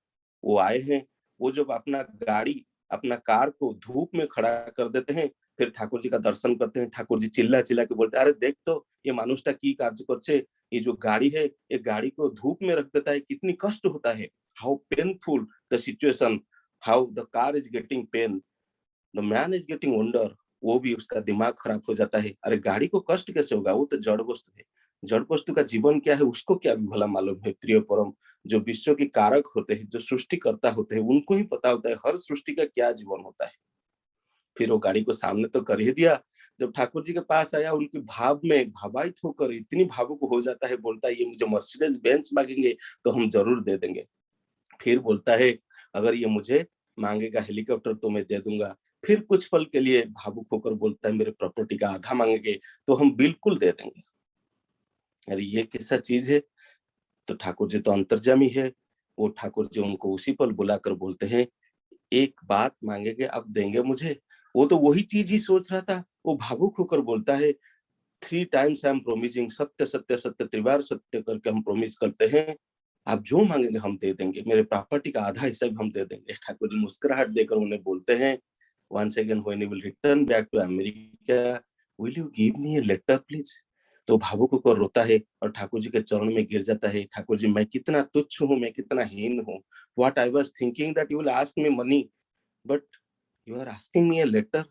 F: वो आए हैं, वो जब अपना गाड़ी, अपना कार को धूप में खड़ा कर देते हैं, फिर ठाकुर जी का दर्शन करते हैं, ठाकुर जी चिल्ला चिल्ला के बोलते हैं, अरे देख तो ये मानुषटा की कार्य करছে, ये जो गाड़ी है, ये गाड़ी को धूप में रख देता है, कितनी कष्ट होता है, how painful the situation, how the car is getting pen, the man is getting wonder. वो भी उसका दिमाग खराब हो जाता है, अरे गाड़ी को कष्ट कैसे होगा, वो तो जड़ वस्तु है, जड़ वस्तु का जीवन क्या है उसको क्या भी भला मालूम है। प्रिय परम, जो विश्व के कारक होते हैं, जो सृष्टिकर्ता होते हैं, उनको ही पता होता है हर सृष्टि का क्या जीवन होता है। फिर वो गाड़ी को सामने तो कर ही दिया, जब ठाकुर जी के पास आया, उनके भाव में भावाहित होकर इतनी भावुक हो जाता है, बोलता है ये मुझे मर्सिडीज बेंज मांगेंगे तो हम जरूर दे देंगे। फिर बोलता है अगर ये मुझे मांगेगा हेलीकॉप्टर तो मैं दे दूंगा। फिर कुछ पल के लिए भावुक होकर बोलता है मेरे प्रॉपर्टी का आधा मांगेंगे तो हम बिल्कुल दे देंगे। अरे ये कैसा चीज है। तो ठाकुर जी तो अंतर्जामी है, वो ठाकुर जी उनको उसी पल बुलाकर बोलते हैं एक बात मांगेंगे अब देंगे मुझे। वो तो वही चीज ही सोच रहा था, वो भावुक होकर बोलता है 3 times आई एम प्रोमिसिंग, सत्य सत्य सत्य त्रिवार सत्य करके हम प्रोमिस करते हैं, आप जो मांगेंगे हम दे देंगे, मेरे प्रॉपर्टी का आधा हिस्सा भी हम दे देंगे। ठाकुर जी मुस्कुराहट देकर उन्हें बोलते हैं once again when you will return back to America, will you give me a letter please। तो भावुक होकर रोता है और ठाकुर जी के चरण में गिर जाता है, ठाकुर जी मैं कितना तुच्छ हूँ, मैं कितना हीन हूँ। What I was thinking that you will ask me money, but you are asking me a letter।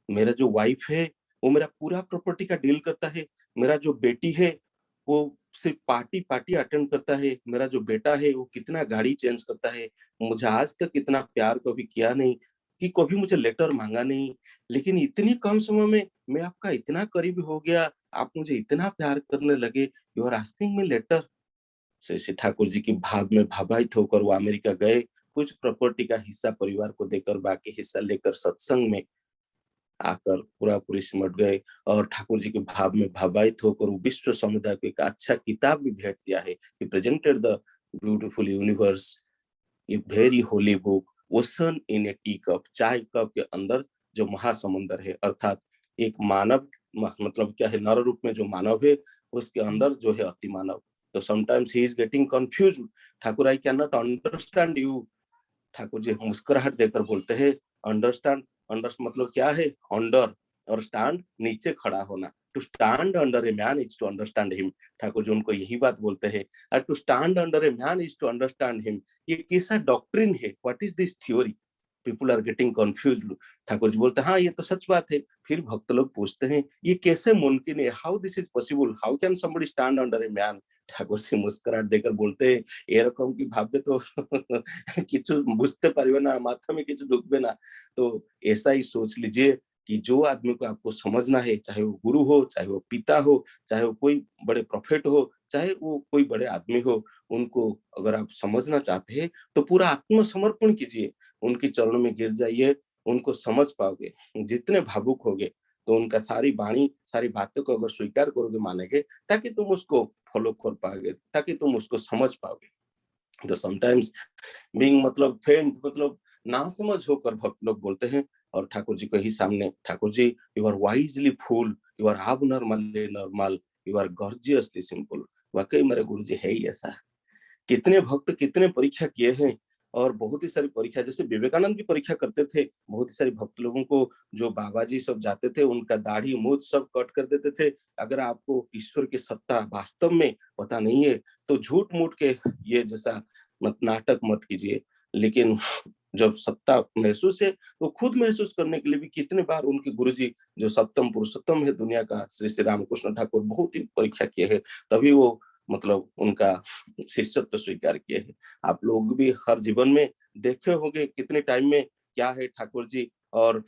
F: मेरा जो वाइफ है वो मेरा पूरा प्रॉपर्टी का डील करता है, मेरा जो बेटी है वो सिर्फ पार्टी पार्टी अटेंड करता है, मेरा जो बेटा है वो कितना गाड़ी चेंज करता है, मुझे आज तक इतना प्यार कभी किया नहीं। कि कभी मुझे लेटर मांगा नहीं, लेकिन इतनी कम समय में मैं आपका इतना करीबी हो गया, आप मुझे इतना प्यार करने लगे, you are asking me letter. Shri Shri Thakur ji की भाव में भावाहित होकर वो अमेरिका गए, कुछ प्रॉपर्टी का हिस्सा परिवार को देकर बाकी हिस्सा लेकर सत्संग में आकर पूरा पूरी सिमट गए, और ठाकुर जी के भाव में भावाहित होकर वो विश्व समुदाय को एक अच्छा किताब भी भेंट दिया है। He presented the beautiful universe a very Holi book, ocean in A tea cup, चाय कप के अंदर जो महासमुंदर है, अर्थात एक मानव मतलब क्या है, नर रूप में जो मानव है, उसके अंदर जो है अति मानव। तो sometimes he is getting confuse, Thakur I can not understand you. Thakur ji मुस्कुराहट देकर बोलते हैं, अंडरस्टैंड, अंडर मतलब क्या है, अंडर, और स्टैंड नीचे खड़ा होना। To stand under a man is to understand him. Thakur ji उनको यही बात बोलते हैं, और to stand under a man is to understand him. ये कैसा डॉक्ट्रिन है, what is this theory, people are getting confused. Thakur ji बोलते हैं, हाँ ये तो सच बात है। फिर भक्त लोग पूछते हैं, ये कैसे मुमकिन है, how this is possible, how can somebody stand under a man. Thakur ji मुस्कुराहट देकर बोलते हैं, এরকম কি ভাববে তো কিছু বুঝতে পারবে না, माथा में কিছু ढुकबे ना। तो ऐसा ही सोच लीजिए कि जो आदमी को आपको समझना है, चाहे वो गुरु हो, चाहे वो पिता हो, चाहे वो कोई बड़े प्रोफेट हो, चाहे वो कोई बड़े आदमी हो, उनको अगर आप समझना चाहते हैं तो पूरा आत्मसमर्पण कीजिए, उनके चरणों में गिर जाइए, उनको समझ पाओगे। जितने भावुक होगे तो उनका सारी वाणी, सारी बातों को अगर स्वीकार करोगे, मानेंगे, ताकि तुम उसको फॉलो कर पाओगे, ताकि तुम उसको समझ पाओगे। तो समटाइम्स बीइंग मतलब फेंट मतलब नासमझ होकर भक्त लोग बोलते हैं, और ठाकुर जी को ही सामने, Thakur ji you are wisely fool, you are abnormally normal, you are gorgeously simple. वाकई मेरे गुरु जी है ही ऐसा। कितने भक्त कितने परीक्षा किए हैं, और बहुत ही सारी परीक्षा, जैसे विवेकानंद भी परीक्षा करते थे, बहुत ही सारे भक्त लोगों को, जो बाबा जी सब जाते थे, उनका दाढ़ी मूछ सब कट कर देते थे। अगर आपको ईश्वर की सत्ता वास्तव में पता नहीं है तो झूठ मूठ के ये जैसा मत नाटक मत कीजिए। लेकिन जब सत्ता महसूस है तो खुद महसूस करने के लिए भी कितने बार उनके गुरुजी, जो सप्तम पुरुषोत्तम है दुनिया का, श्री श्री रामकृष्ण ठाकुर, बहुत ही परीक्षा किए हैं, तभी वो मतलब उनका शिष्यत्व स्वीकार किए हैं। आप लोग भी हर जीवन में देखे होंगे कितने टाइम में क्या है ठाकुर जी, और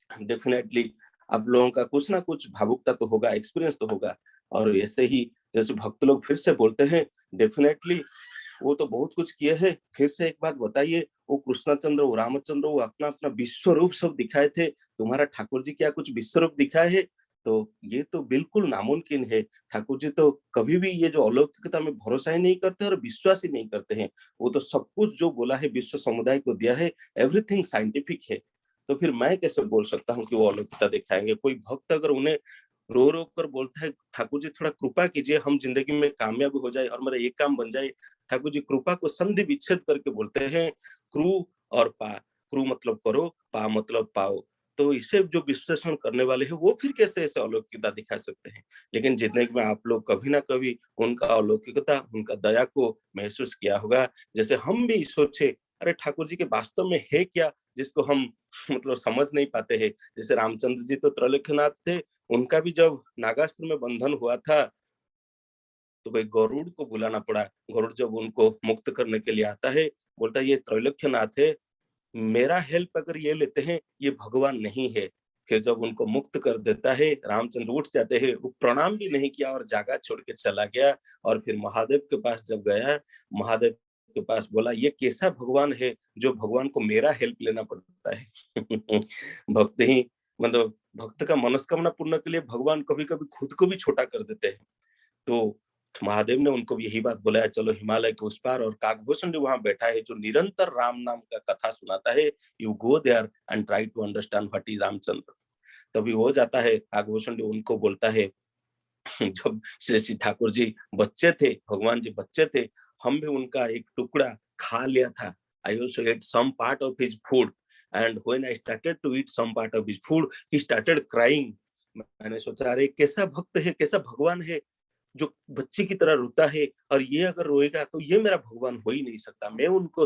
F: डेफिनेटली आप लोगों का कुछ ना कुछ भावुकता तो होगा, एक्सपीरियंस तो होगा। और ऐसे ही जैसे भक्त लोग फिर से बोलते हैं, डेफिनेटली वो तो बहुत कुछ किए हैं, फिर से एक बात बताइए, वो कृष्णचंद्र, वो रामचंद्र, वो अपना अपना विश्व रूप सब दिखाए थे, तुम्हारा ठाकुर जी क्या कुछ विश्व रूप दिखाए है? तो ये तो बिल्कुल नामुमकिन है। ठाकुर जी तो कभी भी ये जो अलौकिकता में भरोसा ही नहीं करते और विश्वास ही नहीं करते हैं। वो तो सब कुछ जो बोला है विश्व समुदाय को दिया है, एवरीथिंग साइंटिफिक है। तो फिर मैं कैसे बोल सकता हूँ कि वो अलौकिकता दिखाएंगे? कोई भक्त अगर उन्हें रो रो कर बोलता है, ठाकुर जी थोड़ा कृपा कीजिए, हम जिंदगी में कामयाब हो जाए और मेरा ये काम बन जाए, ठाकुर जी कृपा को संधि विच्छेद करके बोलते हैं, क्रू और पा, क्रू मतलब करो, पा मतलब पाओ। तो इसे जो विश्लेषण करने वाले हैं वो फिर कैसे ऐसे अलौकिकता दिखा सकते हैं? लेकिन जिंदगी में आप लोग कभी ना कभी उनका अलौकिकता, उनका दया को महसूस किया होगा। जैसे हम भी सोचे, अरे ठाकुर जी के वास्तव में है क्या जिसको हम मतलब समझ नहीं पाते हैं। जैसे रामचंद्र जी तो त्रैलोक्यनाथ थे, उनका भी जब नागास्त्र में बंधन हुआ था तो भाई गरुड़ को बुलाना पड़ा। गरुड़ जब उनको मुक्त करने के लिए आता है, बोलता है ये त्रैलोक्यनाथ है, मेरा हेल्प अगर ये लेते हैं ये भगवान नहीं है। फिर जब उनको मुक्त कर देता है, रामचंद्र उठ जाते हैं, वो प्रणाम भी नहीं किया और जागा छोड़ के चला गया। और फिर महादेव के पास जब गया, महादेव के पास बोला ये कैसा भगवान है जो भगवान को मेरा हेल्प लेना पड़ता है। भक्त ही मतलब भक्त का मनोकामना पूर्ण के लिए भगवान कभी कभी खुद को भी छोटा कर देते हैं। तो महादेव ने उनको भी यही बात बोला है, चलो हिमालय के उस पार, और काकभूषण जी वहां बैठा है जो निरंतर राम नाम का कथा सुनाता है, you go there and try to understand what is Ramchandra. तभी हो जाता है, काकभूषण जी उनको बोलता है, जब श्री श्री ठाकुर जी बच्चे थे, भगवान जी बच्चे थे, हम भी उनका एक टुकड़ा खा लिया था। I also ate some part of his food, and when I started to eat some part of his food he started crying. मैंने सोचा अरे कैसा भक्त है, कैसा भगवान है जो बच्चे की तरह रोता है, और ये अगर रोएगा तो ये मेरा भगवान हो ही नहीं सकता। मैं उनको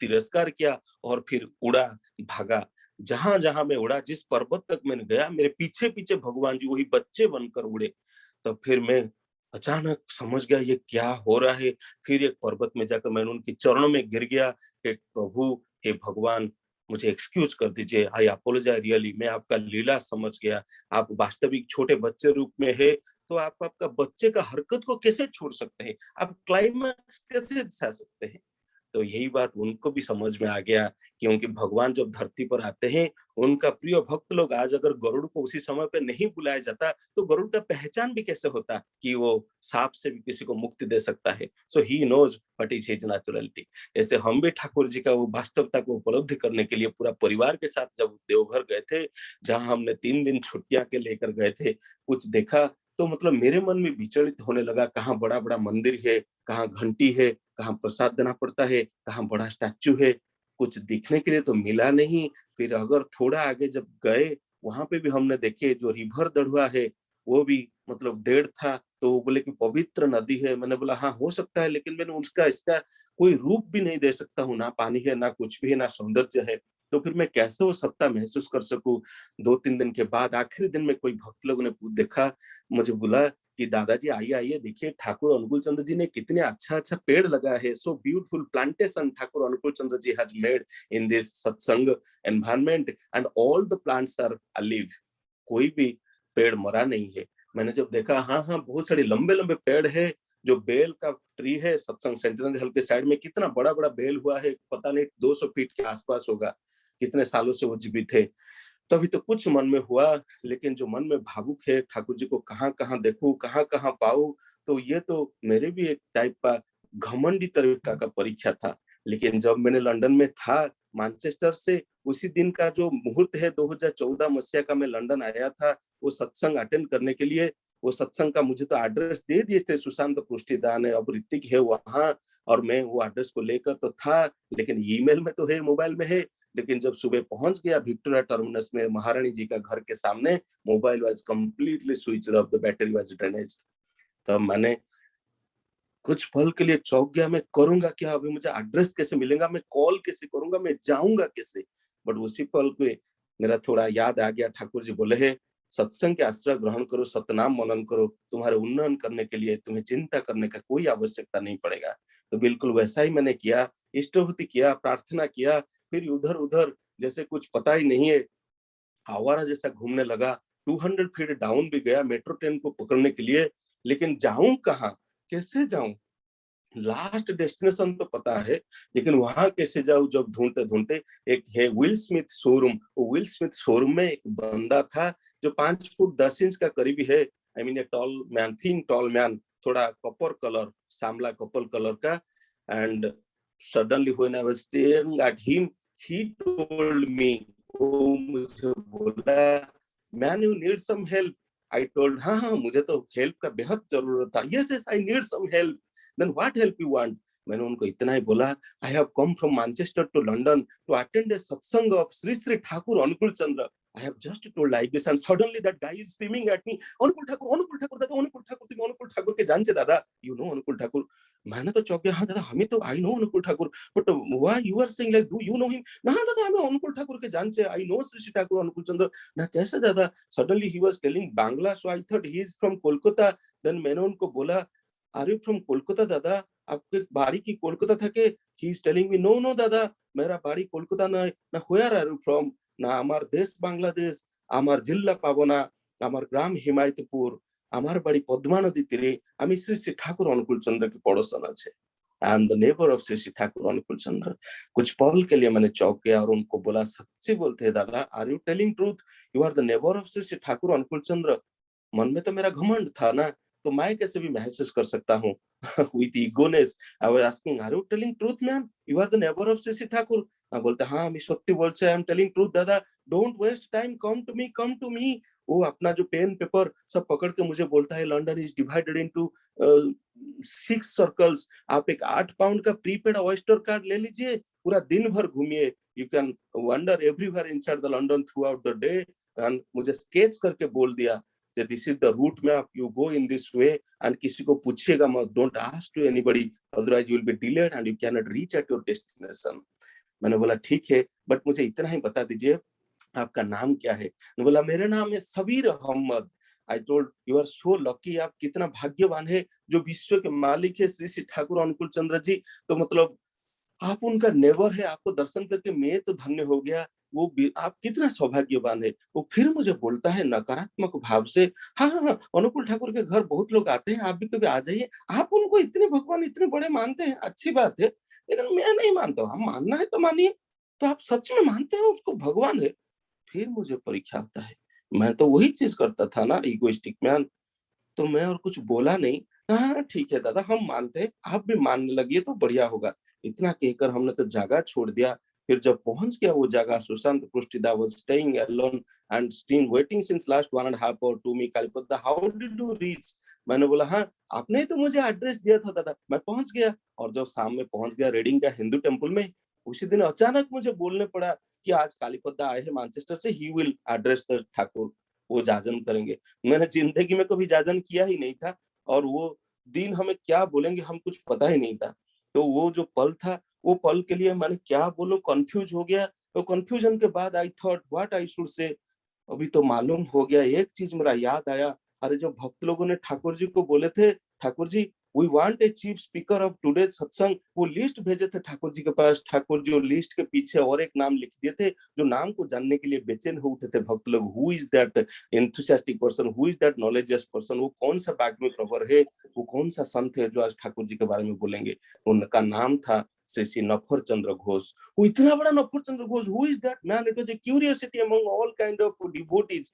F: तिरस्कार किया और फिर उड़ा, भागा। जहां जहां मैं उड़ा, जिस पर्वत तक मैंने गया, मेरे पीछे पीछे भगवान जी वही बच्चे बनकर उड़े। तब फिर मैं अचानक समझ गया ये क्या हो रहा है। फिर एक पर्वत में जाकर मैंने उनके चरणों में गिर गया, हे प्रभु, हे भगवान, मुझे एक्सक्यूज कर दीजिए, आई अपोलोजाइज रियली, मैं आपका लीला समझ गया, आप वास्तविक छोटे बच्चे रूप में है, तो आप आपका बच्चे का हरकत को कैसे छोड़ सकते हैं, आप क्लाइमैक्स कैसे दिखा सकते हैं। तो यही बात उनको भी समझ में आ गया, क्योंकि भगवान जब धरती पर आते हैं, उनका प्रिय भक्त लोग, आज अगर गरुड़ को उसी समय पे नहीं बुलाया जाता तो गरुड़ का पहचान भी कैसे होता कि वो सांप से भी किसी को मुक्ति दे सकता है। So he knows what is his naturality. ऐसे हम भी ठाकुर जी का वो वास्तवता को उपलब्धि करने के लिए पूरा परिवार के साथ जब देवघर गए थे, जहां हमने 3 दिन छुट्टियां के लेकर गए थे, कुछ देखा तो मतलब मेरे मन में विचलित होने लगा, कहाँ बड़ा बड़ा मंदिर है, कहाँ घंटी है, कहाँ प्रसाद देना पड़ता है, कहाँ बड़ा स्टैचू है, कुछ दिखने के लिए तो मिला नहीं। फिर अगर थोड़ा आगे जब गए, वहां पे भी हमने देखे जो रिवर दढ़ुआ है, वो भी मतलब डेढ़ था, तो वो बोले कि पवित्र नदी है। मैंने बोला हाँ हो सकता है, लेकिन मैंने उसका इसका कोई रूप भी नहीं दे सकता हूँ, ना पानी है, ना कुछ भी है, ना सौंदर्य है, तो फिर मैं कैसे वो सत्ता महसूस कर सकूं। 2-3 दिन के बाद आखिरी दिन में कोई भक्त लोगों ने देखा, मुझे बोला कि दादाजी आइए आइए, देखिए ठाकुर अनुकूल चंद्र जी ने कितने अच्छा अच्छा पेड़ लगा है, so beautiful plantation Thakur Anukul Chandra ji has made in this satsang environment and all the plants are alive, कोई भी पेड़ मरा नहीं है। मैंने जब देखा, हाँ हाँ बहुत सारे लंबे लंबे पेड़ है, जो बेल का ट्री है सत्संग सेंटर हॉल के साइड में, कितना बड़ा बड़ा बेल हुआ है, पता नहीं 200 फीट के आसपास होगा, कितने सालों से वो जीवित है। तभी तो कुछ मन में हुआ, लेकिन जो मन में भावुक है, ठाकुर जी को कहाँ कहाँ देखूं, कहाँ कहाँ पाऊं, तो ये तो मेरे भी एक टाइप का घमंडी तरीका का परीक्षा था। लेकिन जब मैंने लंदन में था, मैनचेस्टर से उसी दिन का जो मुहूर्त है 2014 मसीहा का, मैं लंदन आया था वो सत्संग अटेंड करने के लिए। वो सत्संग का मुझे तो एड्रेस दे दिए थे, सुशांत पुष्टिदान है, अब ऋतिक है वहां, और मैं वो एड्रेस को लेकर तो था, लेकिन ईमेल में तो है, मोबाइल में है। लेकिन जब सुबह पहुंच गया विक्टोरिया टर्मिनस में महारानी जी का घर के सामने, mobile was completely switch off, the battery was drainaged. तब मैंने कुछ पल के लिए चौंक गया, मैं करूंगा क्या, अभी मुझे एड्रेस कैसे मिलेगा, मैं कॉल कैसे करूंगा, मैं जाऊंगा कैसे। बट उसी पल पे मेरा थोड़ा याद आ गया, ठाकुर जी बोले है सत्संग के आश्रय ग्रहण करो, सतनाम मनन करो, तुम्हारे उन्नयन करने के लिए तुम्हें चिंता करने का कोई आवश्यकता नहीं पड़ेगा। तो बिल्कुल वैसा ही मैंने किया, इष्टभूति किया, प्रार्थना किया, फिर उधर उधर जैसे कुछ पता ही नहीं है, आवारा जैसा घूमने लगा। 200 फीट डाउन भी गया मेट्रो ट्रेन को पकड़ने के लिए, लेकिन जाऊं कहाँ, कैसे जाऊं, लास्ट डेस्टिनेशन तो पता है, लेकिन वहां कैसे जाऊं। जब ढूंढते ढूंढते एक है विल स्मिथ शोरूम, वो विल स्मिथ शोरूम में एक बंदा था जो 5 फुट 10 इंच का करीबी है, I mean a tall man, thin tall man, थोड़ा कॉपर कलर, सामला कॉपर कलर का। And suddenly when I was staring at him, he told me, वो मुझे बोला, man you need some help. I told हाँ हाँ मुझे तो हेल्प का बेहद जरूरत था, yes yes I need some help. Then what help you want? मैंने उनको इतना ही बोला, I have come from Manchester to London to attend a satsang of Sri Sri Thakur Anukul Chandra. I have just told like this, and suddenly that guy is screaming at me, Anukul Thakur दादा, Anukul Thakur, तुम Anukul Thakur के जानते दादा, you know Anukul Thakur। मैंने तो चौंक गया, हाँ दादा हमें तो I know Anukul Thakur, but why you are saying like, do you know him? ना दादा हमें Anukul Thakur के जानते, I know Sri Sri Thakur Anukul Chandra। ना कैसे दादा? Suddenly he was telling Bangla, so I thought he is from Kolkata। Then मैंने उनको बोला, Are you from Kolkata दादा? आपके बाड़ी की कोलकाता था के? He is telling me, no no दादा, मेरा बाड़ी कोलकाता ना, ना where are you from? ना আমার দেশ বাংলাদেশ, আমার জিল্লা পাবনা, আমার গ্রাম হিমায়তপুর, আমার বাড়ি পদ্মা নদী তীরে, আমি শ্রী শ্রী ঠাকুর অনুকূল चंद्र के पड़ोसन আছে। I am the neighbor of Shri Shri Thakur Anukul चंद्र। कुछ पल के लिए मैंने चौंक गया और उनको बोला, सच्ची बोलते हैं दादा, are you telling truth? You are the neighbor of Shri Shri Thakur Anukul चंद्र। मन में तो मेरा घमंड था ना, तो मैं कैसे भी महसूस कर सकता हूँ। With eagerness, I was asking, are you telling truth, man? You are the neighbor of Sri Sri Thakur। बोलता हाँ मैं सत्य बोलते हैं, I am telling truth दादा। Don't waste time, come to me, come to me। वो अपना जो पेन पेपर सब पकड़ के मुझे बोलता है, London is divided into 6 circles. आप एक 8 पाउंड का प्रीपेड ऑयस्टर कार्ड ले लीजिए, पूरा दिन भर घूमिए, you can wonder everywhere inside the London throughout the day. And मुझे स्केच करके बोल दिया, this is the route map, you go in this way, and किसी को पूछिएगा मत, don't ask to anybody, otherwise you will be delayed and you can not reach at your destination. मैंने बोला ठीक है, बट मुझे इतना ही बता दीजिए आपका नाम क्या है। बोला मेरा नाम है Sabir Ahmad. I told you are so lucky, आप कितना भाग्यवान है, जो विश्व के मालिक है श्री श्री ठाकुर अनुकूल चंद्र जी। तो मतलब आप उनका नेबर है, आपको दर्शन करके मैं तो धन्य हो गया, आप कितना सौभाग्यवान है। वो फिर मुझे बोलता है नकारात्मक भाव से, हाँ हाँ हाँ, अनुकूल ठाकुर के घर बहुत लोग आते हैं, आप भी कभी आ जाइए। आप उनको इतने भगवान इतने बड़े मानते हैं, अच्छी बात है, लेकिन मैं नहीं मानता हूँ। हम मानना है तो मानिए। तो आप सच में मानते हैं उसको भगवान है? फिर मुझे परीक्षा आता है। मैं तो वही चीज करता था ना, इगोइस्टिक मैन। तो मैं और कुछ बोला नहीं। हाँ ठीक है दादा, हम मानते हैं, आप भी मानने लगिए तो बढ़िया होगा। इतना कहकर हमने तो जगह छोड़ दिया। फिर जब पहुंच गया वो जगह, Sushant Prishtida was staying alone and still waiting since last 1.5 hour to me Kalipada, how did you reach? मैंने बोला हाँ, आपने तो मुझे एड्रेस दिया था दादा, मैं पहुंच गया। और जब शाम में पहुंच गया रीडिंग का हिंदू टेम्पल में, उसी दिन अचानक मुझे बोलने पड़ा कि आज कालीपदा आए हैं मैनचेस्टर से, he will address the Thakur, वो जाजन करेंगे। मैंने जिंदगी में कभी जाजन किया ही नहीं था, और वो दिन हमें क्या बोलेंगे हम कुछ पता ही नहीं था। तो वो जो पल था, वो पल के लिए मैंने क्या बोलूं, कंफ्यूज हो गया। तो कंफ्यूजन के बाद I thought what I should say. अभी तो मालूम हो गया। एक चीज मेरा याद आया, अरे जो भक्त लोगों ने ठाकुर जी को बोले थे, Thakur ji we want a chief speaker of today satsang, वो लिस्ट भेजे थे ठाकुर जी के पास। ठाकुर जी वो लिस्ट के पीछे और एक नाम लिख दिए थे, जो नाम को जानने के लिए बेचैन हो उठे थे भक्त लोग। Who is that enthusiastic person, who is that knowledgeous person, वो कौन सा बैग में प्रवर है, वो कौन सा संत है जो आज ठाकुर जी के बारे में बोलेंगे। उनका नाम था श्री श्री नफर चंद्र घोष। वो इतना बड़ा Nafar Chandra Ghosh, who is that man? It was a curiosity among all kind of devotees.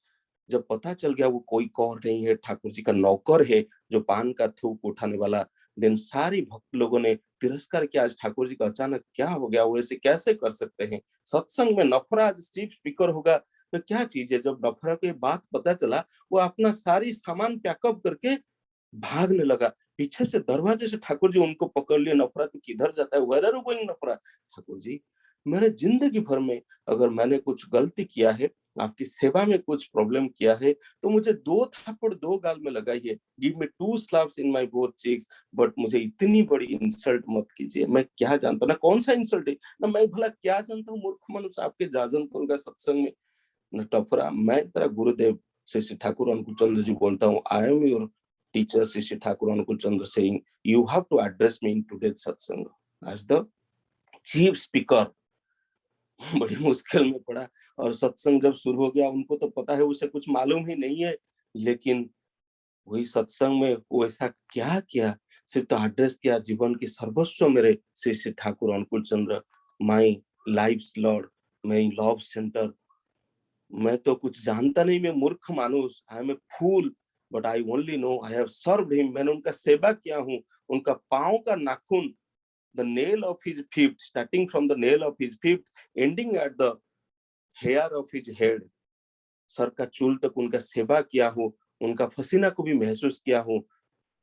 F: जब पता चल गया वो कोई और नहीं है, ठाकुर जी का नौकर है, जो पान का थूक उठाने वाला, देन सारी भक्त लोगों ने तिरस्कार किया। आज ठाकुर जी का अचानक क्या हो गया, वो ऐसे कैसे कर सकते हैं? सत्संग में नफरा आज चीफ स्पीकर होगा तो क्या चीज है। जब नफरा की बात पता चला, वो अपना सारी सामान पैकअप करके भागने लगा। पीछे से दरवाजे से ठाकुर जी उनको पकड़ लिए, नफरा तो किधर जाता है, वेयर आर यू गोइंग नफरा? ठाकुर जी, मेरे जिंदगी भर में अगर मैंने कुछ गलती किया है, आपकी सेवा में कुछ प्रॉब्लम किया है, तो मुझे 2 थप्पड़ 2 गाल में लगाइए, give me 2 slaps in my both cheeks, but मुझे इतनी बड़ी इंसल्ट मत कीजिए। मैं क्या जानता हूँ ना कौन सा इंसल्ट है, ना मैं भला क्या जानता हूँ, मूर्ख मनुष्य आपके जाजन करूंगा सत्संग में। न टफरा, मैं तेरा गुरुदेव श्री श्री ठाकुर अनुकूल चंद्र जी बोलता हूँ, I am your teacher Shri Shri Thakur Anukul Chandra saying you have to address me in today satsang as the chief speaker. बड़ी मुश्किल में पड़ा। और सत्संग जब शुरू हो गया, उनको तो पता है उसे कुछ मालूम ही नहीं है, लेकिन वही सत्संग में वो ऐसा क्या किया, सिर्फ तो एड्रेस किया, जीवन की सर्वस्व मेरे Shri Shri Thakur Anukul Chandra, my life lord, my love centre. मैं तो कुछ जानता नहीं, मैं मूर्ख मानुष, I am a fool, but I only know I have served him. मैंने उनका सेवा किया हूँ। उनका पांव का नाखून, the nail of his feet, starting from the nail of his feet ending at the hair of his head, सर का चूल तक उनका सेवा किया हूँ। उनका पसीना को भी महसूस किया हूँ।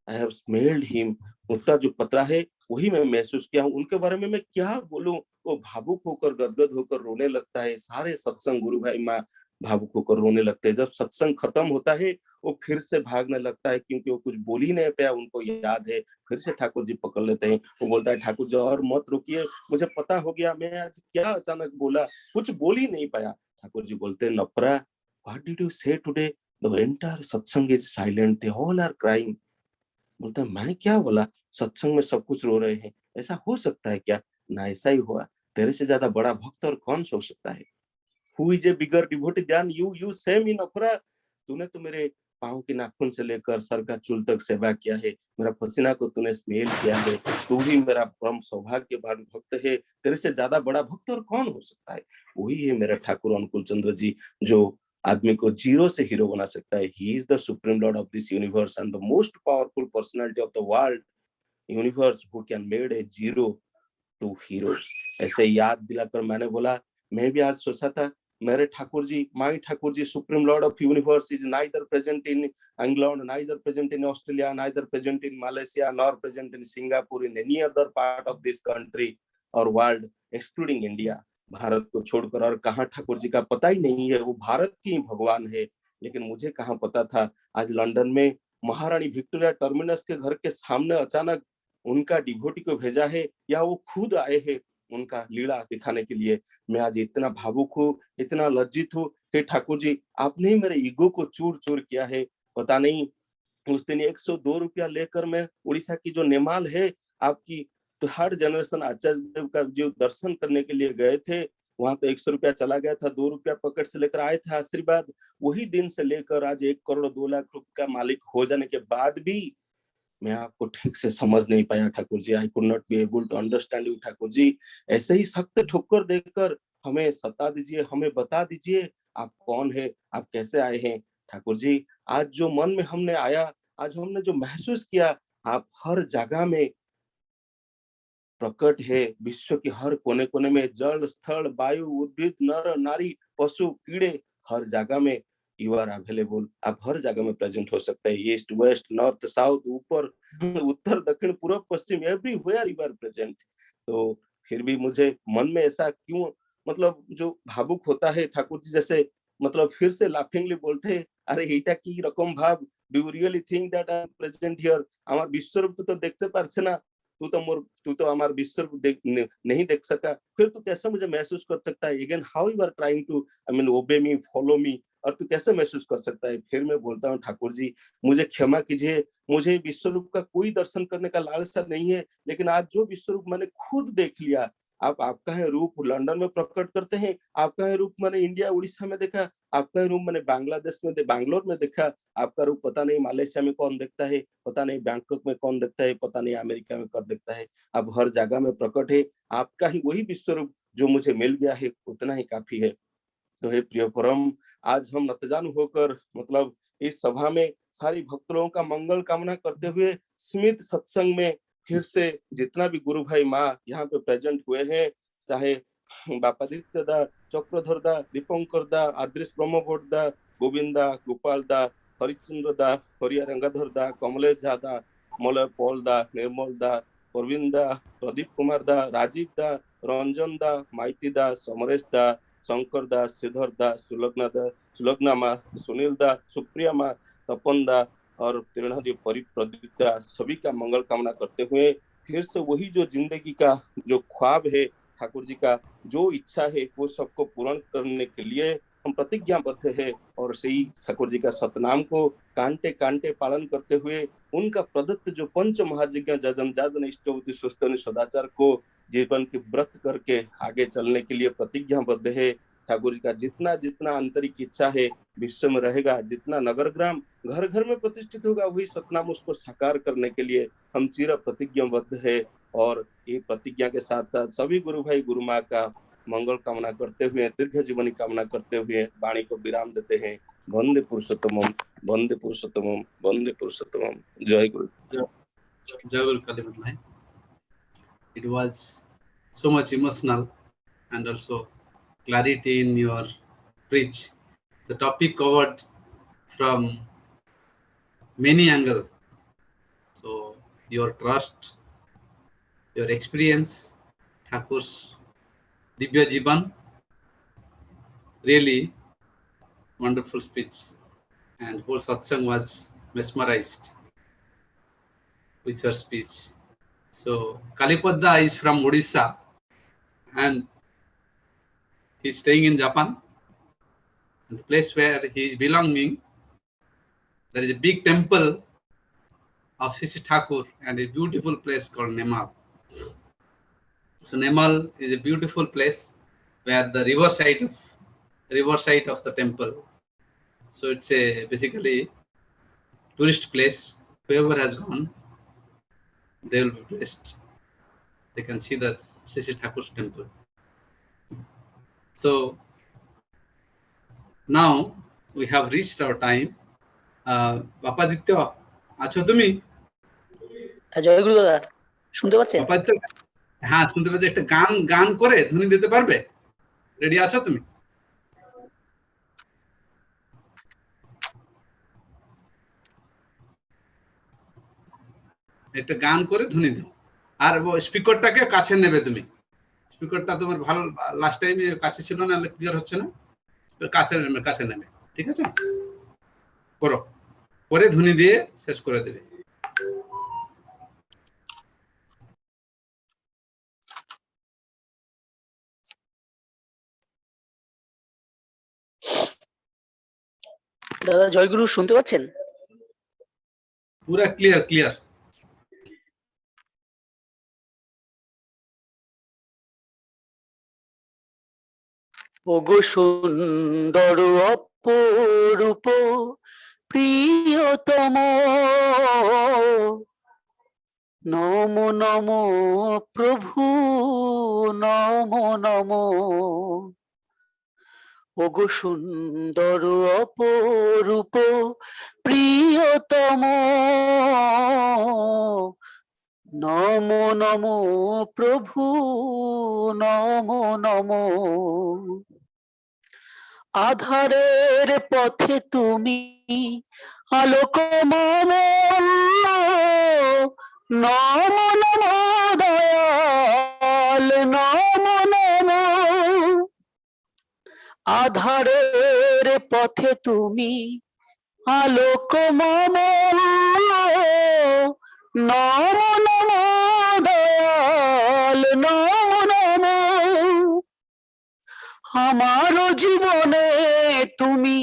F: आई हैव स्मेल्ड हिम, उसका जो पतरा है वही मैं महसूस किया हूँ। उनके बारे में मैं क्या बोलूं। वो भावुक होकर गदगद होकर रोने लगता है। सारे सत्संग गुरु भाई माँ भावुक होकर रोने लगते हैं। जब सत्संग खत्म होता है, वो फिर से भागने लगता है, क्योंकि वो कुछ बोल ही नहीं पाया, उनको याद है। फिर से ठाकुर जी पकड़ लेते हैं। वो बोलता है ठाकुर जी और मत रुकिए, मुझे पता हो गया मैं आज क्या अचानक बोला, कुछ बोल ही नहीं पाया। ठाकुर जी बोलते हैं नफरा, what did you say today? The entire satsang is silent, they all are crying. बोलता है मैं क्या बोला, सत्संग में सब कुछ रो रहे हैं, ऐसा हो सकता है क्या? ना ऐसा ही हुआ। तेरे से ज्यादा बड़ा भक्त और कौन सो सकता है? Who is a bigger devotee than you, you same in अफरा। तूने तो मेरे पाँव के नाखून से लेकर सर का चूल तक सेवा किया है, मेरा पसीना को तूने स्मेल किया है, तू ही मेरा परम सौभाग्यवान भक्त है। तेरे से ज्यादा बड़ा भक्त और कौन हो सकता है? वही है मेरा ठाकुर अनुकूल चंद्र जी, जो आदमी को जीरो से हीरो बना सकता है। He is the supreme lord of this universe and the most powerful personality of the world universe, who can made a zero to hero. ऐसे याद दिलाकर मैंने बोला, मैं भी आज सोचा था, मेरे Thakur ji, my Thakur ji, supreme lord of universe is neither present in England, neither present in Australia, neither present in Malaysia, nor present in Singapore, in any other part of this country और वर्ल्ड एक्सक्लूडिंग इंडिया। भारत को छोड़कर और कहाँ ठाकुर जी का पता ही नहीं है। वो भारत की ही भगवान है। लेकिन मुझे कहाँ पता था, आज लंदन में महारानी विक्टोरिया टर्मिनस के घर के सामने अचानक उनका डिवोटी को भेजा है, या वो खुद आए हैं उनका लीला दिखाने के लिए। मैं आज इतना भावुक हूँ, इतना लज्जित हूँ। हे ठाकुर जी, आपने ही मेरे ईगो को चूर चूर किया है। पता नहीं उस दिन 102 रुपया लेकर मैं उड़ीसा की जो नेमाल है आपकी, थर्ड जनरेशन आचार्य देव का जो दर्शन करने के लिए गए थे, वहां तो 100 रुपया चला गया था, 2 रुपया पॉकेट से लेकर आए थे आशीर्वाद। वही दिन से लेकर आज 1 करोड़ 2 लाख रुपए का मालिक हो जाने के बाद भी मैं आपको ठीक से समझ नहीं पाया Thakur ji. I could not be able to understand you Thakur ji. ऐसे ही सख्त ठोकर देकर हमें सता दीजिए, हमें बता दीजिए आप कौन है, आप कैसे आए हैं ठाकुर जी। आज जो मन में हमने आया, आज हमने जो महसूस किया, आप हर जगह में प्रकट है, विश्व के हर कोने कोने में, जल स्थल वायु उद्भिद नर नारी पशु कीड़े, हर जगह में यू आर अवेलेबल। आप हर जगह में प्रेजेंट हो सकते हैं, ईस्ट वेस्ट नॉर्थ साउथ, ऊपर उत्तर दक्षिण पूर्व पश्चिम, एवरीवेयर यू आर प्रेजेंट। तो फिर भी मुझे मन में ऐसा क्यों, मतलब जो भावुक होता है ठाकुर जी, जैसे मतलब फिर से लाफिंगली बोलते हैं, अरे এইটা কি রকম ভাব, do you really think that I am present here. আমার বিশ্বরূপ তো দেখতে পারছে না, तू तो हमारा विश्व नहीं देख सका, फिर तू कैसे मुझे महसूस कर सकता है? Again how you are trying to I mean obey me, follow me, और तू कैसे महसूस कर सकता है? फिर मैं बोलता हूँ ठाकुर जी मुझे क्षमा कीजिए, मुझे विश्व रूप का कोई दर्शन करने का लालसा नहीं है, लेकिन आज जो विश्व रूप मैंने खुद देख लिया, आप आपका है रूप लंदन में प्रकट करते हैं, आपका है रूप मैंने इंडिया उड़ीसा में देखा, आपका है रूप मैंने बांग्लादेश में बैंगलोर में देखा, आपका रूप पता नहीं मलेशिया में कौन देखता है, पता नहीं बैंकॉक में कौन देखता है, पता नहीं अमेरिका में कौन देखता है। अब हर जगह में प्रकट है, आपका ही वही विश्व रूप जो मुझे मिल गया है, उतना ही काफी है। तो हे प्रिय परम, आज हम नतजान होकर मतलब इस सभा में सारी भक्तों का मंगल कामना करते हुए स्मित सत्संग में फिर से जितना भी गुरु भाई माँ यहाँ पे प्रेजेंट हुए हैं, चाहे बापादित्य दा, चक्रधर दा, दीपंकर दा, आदृश ब्रह्मभट्ट दा, गोविंद दा, गोपाल दा, हरिचंद्र दा, हरिया रंगाधर दा, कमलेश झा दा, मलय पॉल दा, निर्मल दा, प्रवीण दा, प्रदीप कुमार दा, राजीव दा, रंजन दा, माइती दा, समरेश दा, शंकर दा, श्रीधर दा, सुलग्ना माँ, सुनील दा, सुप्रिया माँ, तपन दा और तीर्णादेव प्रदीप दा, सभी का मंगल कामना करते हुए फिर से वही जो जिंदगी का जो ख्वाब है ठाकुर जी का, जो इच्छा है वो सबको पूर्ण करने के लिए हम प्रतिज्ञाबद्ध है, और सही ठाकुर जी का सतनाम को कांटे कांटे पालन करते हुए उनका प्रदत्त जो पंच महायज्ञ जजम जाजन इष्टवती सुस्तनि सदाचार को जीवन के व्रत करके आगे चलने के लिए प्रतिज्ञाबद्ध है। ठाकुर जी का जितना जितना आंतरिक इच्छा है विश्व में रहेगा, जितना नगर ग्राम घर घर में प्रतिष्ठित होगा, वही सतनाम उसको साकार करने के लिए हम चिर प्रतिज्ञाबद्ध है। और ये प्रतिज्ञा के साथ साथ सभी गुरु भाई गुरु माँ का मंगल कामना करते हुए, दीर्घ जीवनी कामना करते हुए वाणी को विराम देते हैं। वंदे पुरुषोत्तमम, वंदे पुरुषोत्तमम, वंदे पुरुषोत्तमम। जय गुरु।
A: Jai Guru Kalimat Bhai. It was so much emotional and also clarity in your preach. The topic covered from many angles. So your trust, your experience, Thakur's Divya Jiban, really wonderful speech, and whole satsang was mesmerized with your speech. So Kalipadda is from Odisha and he's staying in Japan. And the place where he is belonging, there is a big temple of Sisi Thakur and a beautiful place called Nemal. So Nemal is a beautiful place where the riverside of the temple. So it's a basically tourist place. Whoever has gone, they will be blessed. They can see the Sisi Thakur's temple. So now we have reached our time. বাপাদিত্য আছো তুমি?
G: জয় গুরু দাদা, শুনতে পাচ্ছেন?
A: বাপাদিত্য, হ্যাঁ শুনতে পাচ্ছি। একটা গান করে ধ্বনি দিতে পারবে? রেডি আছো তুমি? একটা গান করে ধ্বনি দাও, আর স্পিকারটাকে কাছে নেবে তুমি। স্পিকারটা তোমার ভালো লাস্ট টাইমে কাছে ছিল না, ক্লিয়ার হচ্ছে না, কাছে নেবে। ঠিক আছে, করো, করে ধ্বনি দিয়ে শেষ করে দেবে।
G: দাদা জয়গুরু শুনতে পাচ্ছেন?
A: পুরা ক্লিয়ার।
G: ওগো সুন্দর অপরূপ প্রিয়তম, নমো নমো প্রভু, নমো নমো। ওগো সুন্দর অপরূপ প্রিয়তম, নমো নমো প্রভু, নমো নমো। আধারের পথে তুমি আলোকময়, নমো নমো দয়াল, নমো নমো। আধারের পথে তুমি আলোকময়, নমো নমো দয়াল, নমো নমো। আমার জীবনে তুমি,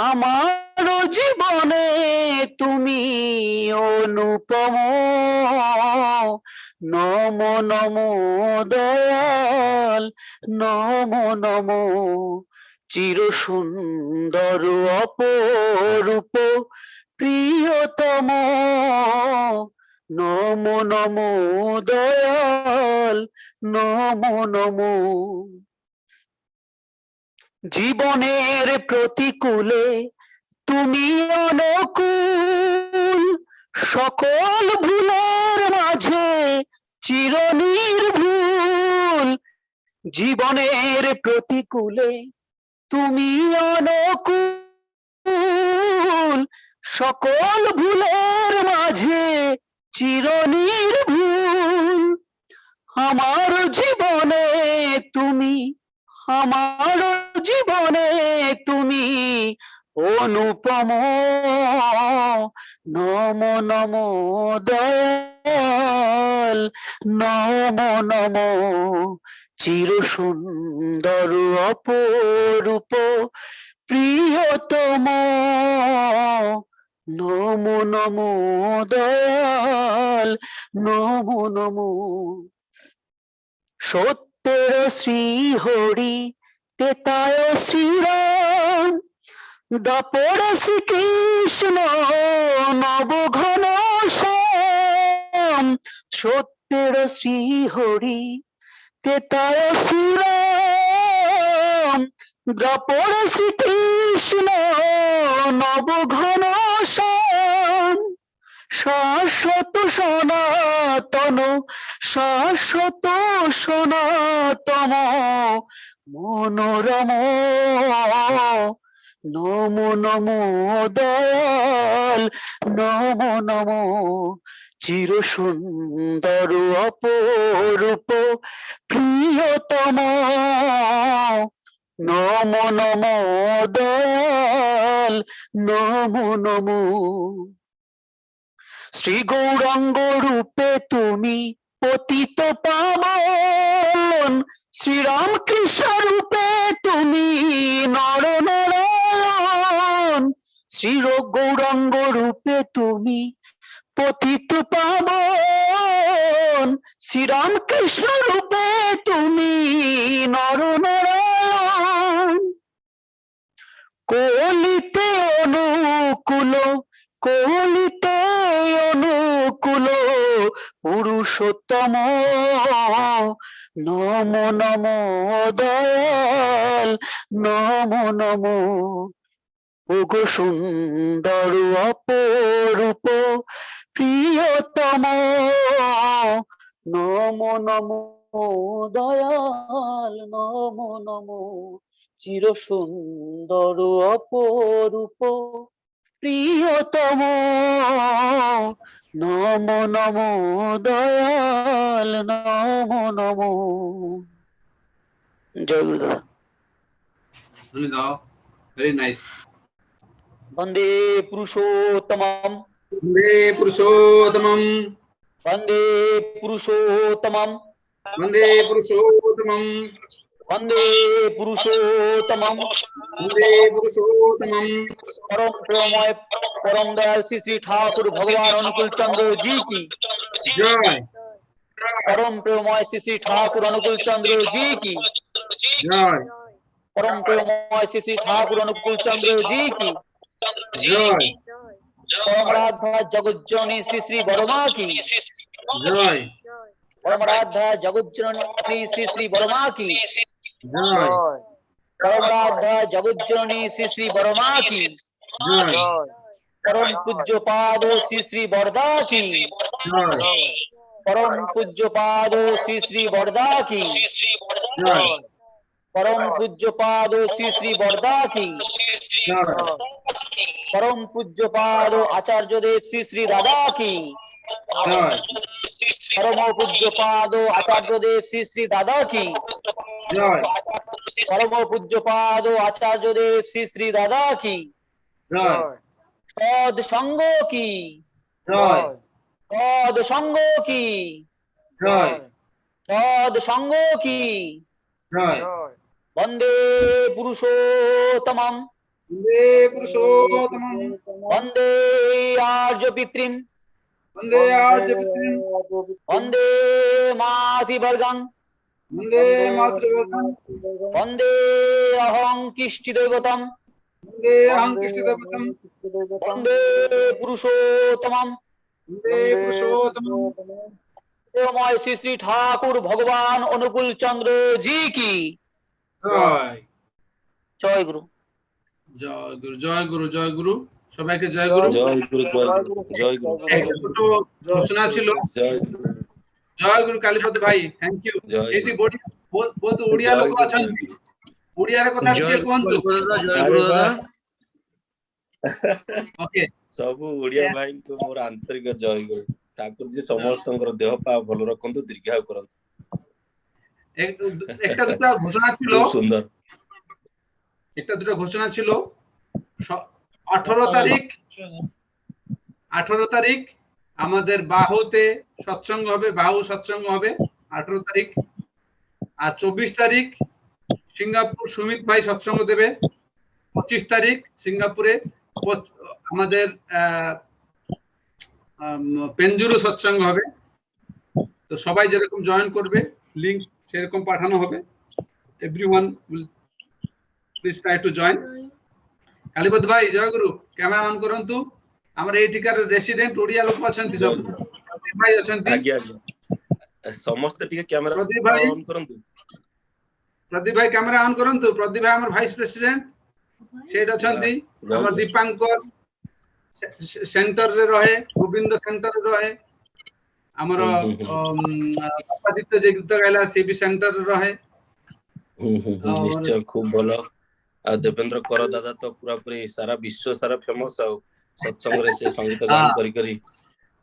G: আমার জীবনে তুমি অনুপম, নমো নমো দয়াল, নমো নমো। চির সুন্দর অপরূপ প্রিয়তম, নমো নমো দয়াল, নমো নমো। জীবনের প্রতিকূলে তুমি অনুকূল, সকল ভুলের মাঝে চিরনির্ভুল। জীবনের প্রতিকূলে তুমি অনুকূল, সকল ভুলের মাঝে চিরনির্ভুল। আমার জীবনে তুমি, আমার জীবনে তুমি অনুপম, নমো নমো দয়াল, নমো নমো। চির সুন্দর অপরূপ প্রিয়তম, নমো নমো দয়াল, নমো নমো। সত্যের শ্রী হরি, তেতায় শ্রীরাম, দাপর শ্রীকৃষ্ণ, নবঘন শ্যাম। সত্যের শ্রী হরি, তেতায় শ্রীরাম, দাপর শ্রীকৃষ্ণ, নবঘন শ্যাম। শাশ্বত সনাতন, শাশ্বত সনাতন, মনোরম, নমো নমো দয়াল, নমো নমো। চির সুন্দর অপরূপ প্রিয়তম, নমো নমো দয়াল, নমো নমো। শ্রী গৌরাঙ্গ রূপে তুমি পতিত পাবন, শ্রীরামকৃষ্ণ রূপে তুমি নর নারায়ণ। শ্রী গৌরাঙ্গ রূপে তুমি পতিত পাবন, শ্রীরামকৃষ্ণ রূপে তুমি নর নারায়ণ। কলিতে অনুকূল, কলিতে অনুকূল পুরুষোত্তম, নমো নমো দয়াল, নমো নমো। ওগো সুন্দর অপরূপ প্রিয়তম, নমো নমো দয়াল, নমো নমো। চির সুন্দর অপরূপ প্রিয়তম, নমো নমো দয়াল, নমো নমো। জয় গুরুদেব।
A: Very nice.
G: বন্দে পুরুষোত্তমম,
A: Vande Purushottamam,
G: বন্দে পুরুষোত্তমম,
A: Vande Purushottamam,
G: বন্দে পুরুষোত্তমম।
A: Vande Purushottamam.
G: परम प्रेममय परम दयाल श्री श्री ठाकुर भगवान अनुकूल चंद्र जी की
A: Joy,
G: परम प्रेममय श्री श्री ठाकुर अनुकूल चंद्र जी की
A: joy.
G: परम प्रेममय श्री श्री ठाकुर अनुकूल चंद्र जी की,
A: জয়
G: परम राधा जगत जननी श्री श्री वर्मा की,
A: জয়
G: परम राधा जगत जननी श्री श्री वर्मा की,
A: জয়
G: परम राधा जगत जननी श्री श्री वर्मा की,
A: জয়
G: परम पूज्य पाद श्री श्री वर्धा की,
A: জয়
G: परम पूज्य पाद श्री श्री वर्धा की,
A: জয়
G: परम पूज्य पाद श्री श्री वर्धा की,
A: জয়
G: परम पूज्य पाद आचार्य देव श्री श्री राधा की,
A: জয়
G: परम पूज्य पाद आचार्य देव श्री श्री दादा की,
A: জয়
G: परम पूज्य पाद आचार्य देव श्री श्री दादा की,
A: জয়
G: सद संग की,
A: জয়
G: सद संग की,
A: জয়
G: सद संग की,
A: জয়
G: वंदे पुरुषोत्तमम्,
A: বন্দে পুরুষোত্তম
G: वंदे आर्य पितृम्,
A: বন্দে আর্যপিতৃম
G: वंदे मातृवर्गम्,
A: বন্দে মাতৃভূতম
G: वंदे अहं किष्टिदेवतम्,
A: বন্দে অহং কৃষ্ণদেবতম
G: वंदे पुरुषोत्तमम्,
A: বন্দে পুরুষোত্তম
G: प्रेममय श्री श्री ठाकुर भगवान अनुकूल चंद्र जी की
A: জয়
G: जय गुरु।
A: জয় গুরু জয় গুরু জয় গুরু সবাইকে জয় গুরু
F: জয় গুরু জয় গুরু
A: একটা ছোট ঘোষণা ছিল
F: জয় গুরু
A: জয় গুরু কালীপদ ভাই থ্যাংক ইউ
F: জয়
A: এটি ବହୁତ ଓଡିଆ ଲୋକ ଅଛନ୍ତି ଓଡିଆର କଥା ଟିକେ କୁହନ୍ତୁ
F: ଆରେ ବା
A: ଓକେ
F: ସବୁ ଓଡିଆ ଭାଇଙ୍କୁ ମୋର ଆନ୍ତରିକ ଜୟ ଗୁରୁ। ଠାକୁର ଜି ସମସ୍ତଙ୍କର ଦେହ ପା ଭଲ ରଖନ୍ତୁ, ଦୀର୍ଘାୟୁ କରନ୍ତୁ।
A: একটা দুটা ঘোষণা ছিল
F: খুব সুন্দর।
A: একটা দুটো ঘোষণা ছিল 18 তারিখ আমাদের বাহুতে সৎসঙ্গ হবে, বাহু সৎসঙ্গ হবে 18 তারিখ। আর 24 তারিখ সিঙ্গাপুর সুমিত ভাই সৎসঙ্গ দেবে। 25 তারিখ সিঙ্গাপুরে আমাদের পেঞ্জুরু সৎসঙ্গ হবে। তো সবাই যেরকম জয়েন করবে লিংক সেরকম পাঠানো হবে। Everyone will please try to join. Kalipada ভাই জয় গুরু ক্যামেরা অন করন্তু। ଆମର ଏଇଠିକାର ରେସିଡେଣ୍ଟ ଓଡିଆ ଲୋକ ଅଛନ୍ତି ସବୁ ଭାଇ ଅଛନ୍ତି।
F: ଆଜ୍ଞା ଆଜ୍ଞା ସମସ୍ତେ ଟିକେ କ୍ୟାମେରା
A: ପ୍ରଦୀପ ଭାଇ
F: ଅନ୍ କରନ୍ତୁ।
A: ପ୍ରଦୀପ ଭାଇ କ୍ୟାମେରା ଅନ୍ କରନ୍ତୁ। ପ୍ରଦୀପ ଭାଇ ଆମର ଭାଇସ୍ ପ୍ରେସିଡେଣ୍ଟ ସେଇଠି ଅଛନ୍ତି। ଆମର ଦୀପାଙ୍କର ସେଣ୍ଟରରେ ରହେ, ଗୋବିନ୍ଦ ସେଣ୍ଟରରେ ରହେ। ଆମର ଅପରାଜିତ ଯେ ଗୀତ ଗାଇଲା ସେ ବି ସେଣ୍ଟରରେ ରହେ।
F: ନିଶ୍ଚୟ ଖୁବ ଭଲ। ଆଉ ଦେବେନ୍ଦ୍ର କର ଦାଦା ତ ପୁରା ପୁରି ସାରା ବିଶ୍ୱ ସାରା ଫେମସ। ଆଉ ସତ୍ସଙ୍ଗରେ ସେ ସଙ୍ଗୀତ ଗାନ କରି କରି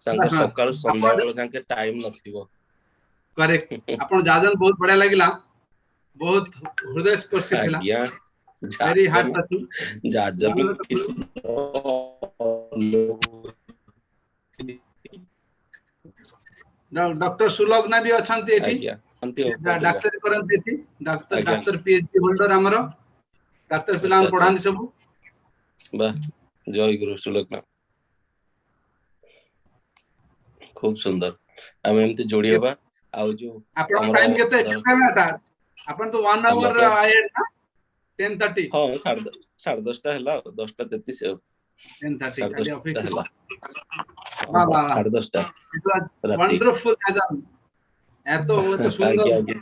F: ତାଙ୍କ ସକାଳୁ ସନ୍ଧ୍ୟା ବେଳ ଯାକେ ଟାଇମ ନଥିବ।
A: କରେକ୍ଟ ଆପଣ ଯାଜନ ବହୁତ ବଢିଆ ଲାଗିଲା, ବହୁତ ହୃଦୟ ସ୍ପର୍ଶୀ ଥିଲା।
F: ଆଜ୍ଞା
A: ଭେରି ହାର୍ଟ ଟଚିଂ।
F: ଯାଜନ
A: ଡକ୍ଟର ସୁଲଗ୍ନା ବି ଅଛନ୍ତି ଏଠି,
F: ଆଜ୍ଞା
A: ଡାକ୍ତରୀ କରନ୍ତି ଏଠି। ଡାକ୍ତର ପିଏଚଡି ହୋଲ୍ଡର ଆମର, ଡାକ୍ତର ପିଲାଙ୍କୁ ପଢାନ୍ତି ସବୁ।
F: ବାহ ଜୟ ଗୁରୁ ସୁଲଗ୍ନା, খুব সুন্দর। আমি এমতি যোড়ি হবা। ଆଉ ଯୋଉ
A: ଆପଣ ଟାଇମ କେତେ ହେଲା? ଆପଣ ତ 1 ଆୱାର ଆହେଡ ନା 10:30।
F: ହଁ 10:30 ହେଲା, 10:33 ଆଉ
A: 10:30
F: 10:30
A: ଅଫିସ
F: ହେଲା।
A: ବାহ ବାহ
F: 10:30
A: ୱଣ୍ଡରଫୁଲ ଆଜାନ। এত সুন্দর।
F: ଆଜ୍ଞା ଆଜ୍ଞା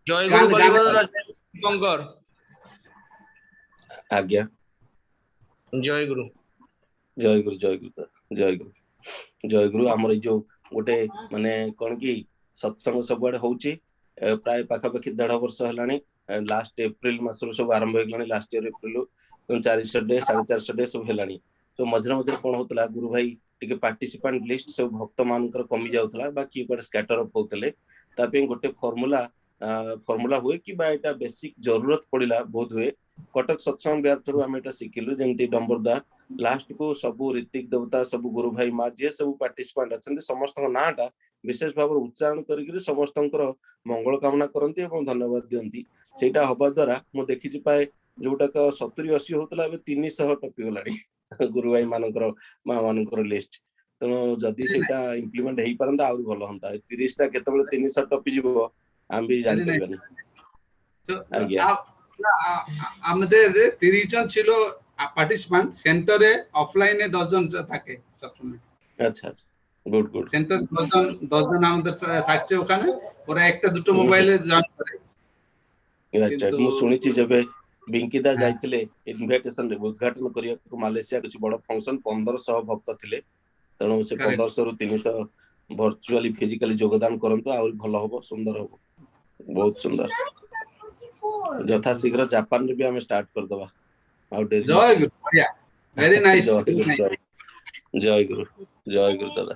H: জয় গুরু কলিবদ শঙ্কর।
F: ଆଜ୍ଞା
H: জয় গুরু
F: ଜୟ ଗୁରୁ ଜୟ ଗୁରୁ ଜୟ ଗୁରୁ ଜୟ ଗୁରୁ। ଆମର ଏଇ ଯୋଉ ଗୋଟେ ମାନେ କଣ କି ସତ୍ସଙ୍ଗ ସବୁଆଡେ ହଉଛି ପ୍ରାୟ ପାଖାପାଖି 1.5 ବର୍ଷ ହେଲାଣି। ଲାଷ୍ଟ ଏପ୍ରିଲ ମାସରୁ ସବୁ ଆରମ୍ଭ ହେଇଗଲାଣି। Last year April 400 day 450 day ସବୁ ହେଲାଣି। ତ ମଝିରେ ମଝିରେ କଣ ହଉଥିଲା, ଗୁରୁ ଭାଇ ଟିକେ ପାର୍ଟିସିପାଣ୍ଟ ଲିଷ୍ଟ ସବୁ ଭକ୍ତ ମାନଙ୍କର କମି ଯାଉଥିଲା ବା କିଏ କୁଆଡେ ସ୍କାଟର ଅଫ୍ ହଉଥିଲେ। ତା ପାଇଁ ଗୋଟେ ଫର୍ମୁଲା ହୁଏ କି ବା ଏଟା ବେସିକ ଜରୁରତ ପଡିଲା ବହୁତ ହୁଏ। କଟକ ସତ୍ସଙ୍ଗ ବିହାର ଠାରୁ ଆମେ ଏଟା ଶିଖିଲୁ। ଯେମିତି ଡମ୍ବରଦା ଲାଷ୍ଟ କୁ ସବୁ ରୀତିକ ଦେବତା, ସବୁ ଗୁରୁ ଭାଇ ମା ଯିଏ ସବୁ ପାର୍ଟିସିପାଣ୍ଟ ଅଛନ୍ତି ସମସ୍ତଙ୍କ ନାଁଟା ବିଶେଷ ଭାବରେ ଉଚ୍ଚାରଣ କରିକି ସମସ୍ତଙ୍କର ମଙ୍ଗଳ କାମନା କରନ୍ତି ଏବଂ ଧନ୍ୟବାଦ ଦିଅନ୍ତି। ସେଇଟା ହବା ଦ୍ୱାରା ମୁଁ ଦେଖିଛି ପ୍ରାୟ ଯୋଉଟାକ 70-80 ହଉଥିଲା ଏବେ 300 ଟପି ଗଲାଣି ଗୁରୁ ଭାଇ ମାନଙ୍କର ମା ମାନଙ୍କର ଲିଷ୍ଟ। ତେଣୁ ଯଦି ସେଇଟା ଇମ୍ପ୍ଲିମେଣ୍ଟ ହେଇପାରନ୍ତା ଆହୁରି ଭଲ ହୁଅନ୍ତା। 30ଟା କେତେବେଳେ 300 ଟପି ଯିବ ଆମେ ବି ଜାଣିପାରିବାନି। ଆଜ୍ଞା
A: আমাদের 30 জন ছিল পার্টিসিপেন্ট, সেন্টারে অফলাইনে 10 জন থাকে সবসময়।
F: আচ্ছা আচ্ছা, গুড গুড।
A: সেন্টার 10 জন আমাদের থাকছে ওখানে, ওরা একটা দুটো মোবাইলে জয়েন করে।
F: রাইট, ମୁଁ ଶୁଣିଛି ଯେବେ ବିଙ୍କିଦା ଯାଇଥିଲେ ଇନଭାଇଟେସନ ରେ ଉଦ୍ଘାଟନ କରିବାକୁ ମାଲେସିଆ କିଛି ବଡ ଫଙ୍କସନ, 1500 ଭକ୍ତ ଥିଲେ, ତେଣୁ ସେ 1500 ରୁ 300 ଭର୍ଚୁଆଲି ଫିଜିକାଲି ଯୋଗଦାନ କରନ୍ତୁ, ଆହୁରି ଭଲ ହବ, ସୁନ୍ଦର ହବ, ବହୁତ ସୁନ୍ଦର। ଯଥା ଶୀଘ୍ର ଜାପାନ ରେ ବି ଆମେ ଷ୍ଟାର୍ଟ କରିଦବା, ଆଉ ଡେରି
A: ଜୟ ଗୁରୁ, ବଢିଆ, ଭେରି ନାଇସ୍।
F: ଜୟ ଗୁରୁ, ଜୟ ଗୁରୁ ଦାଦା।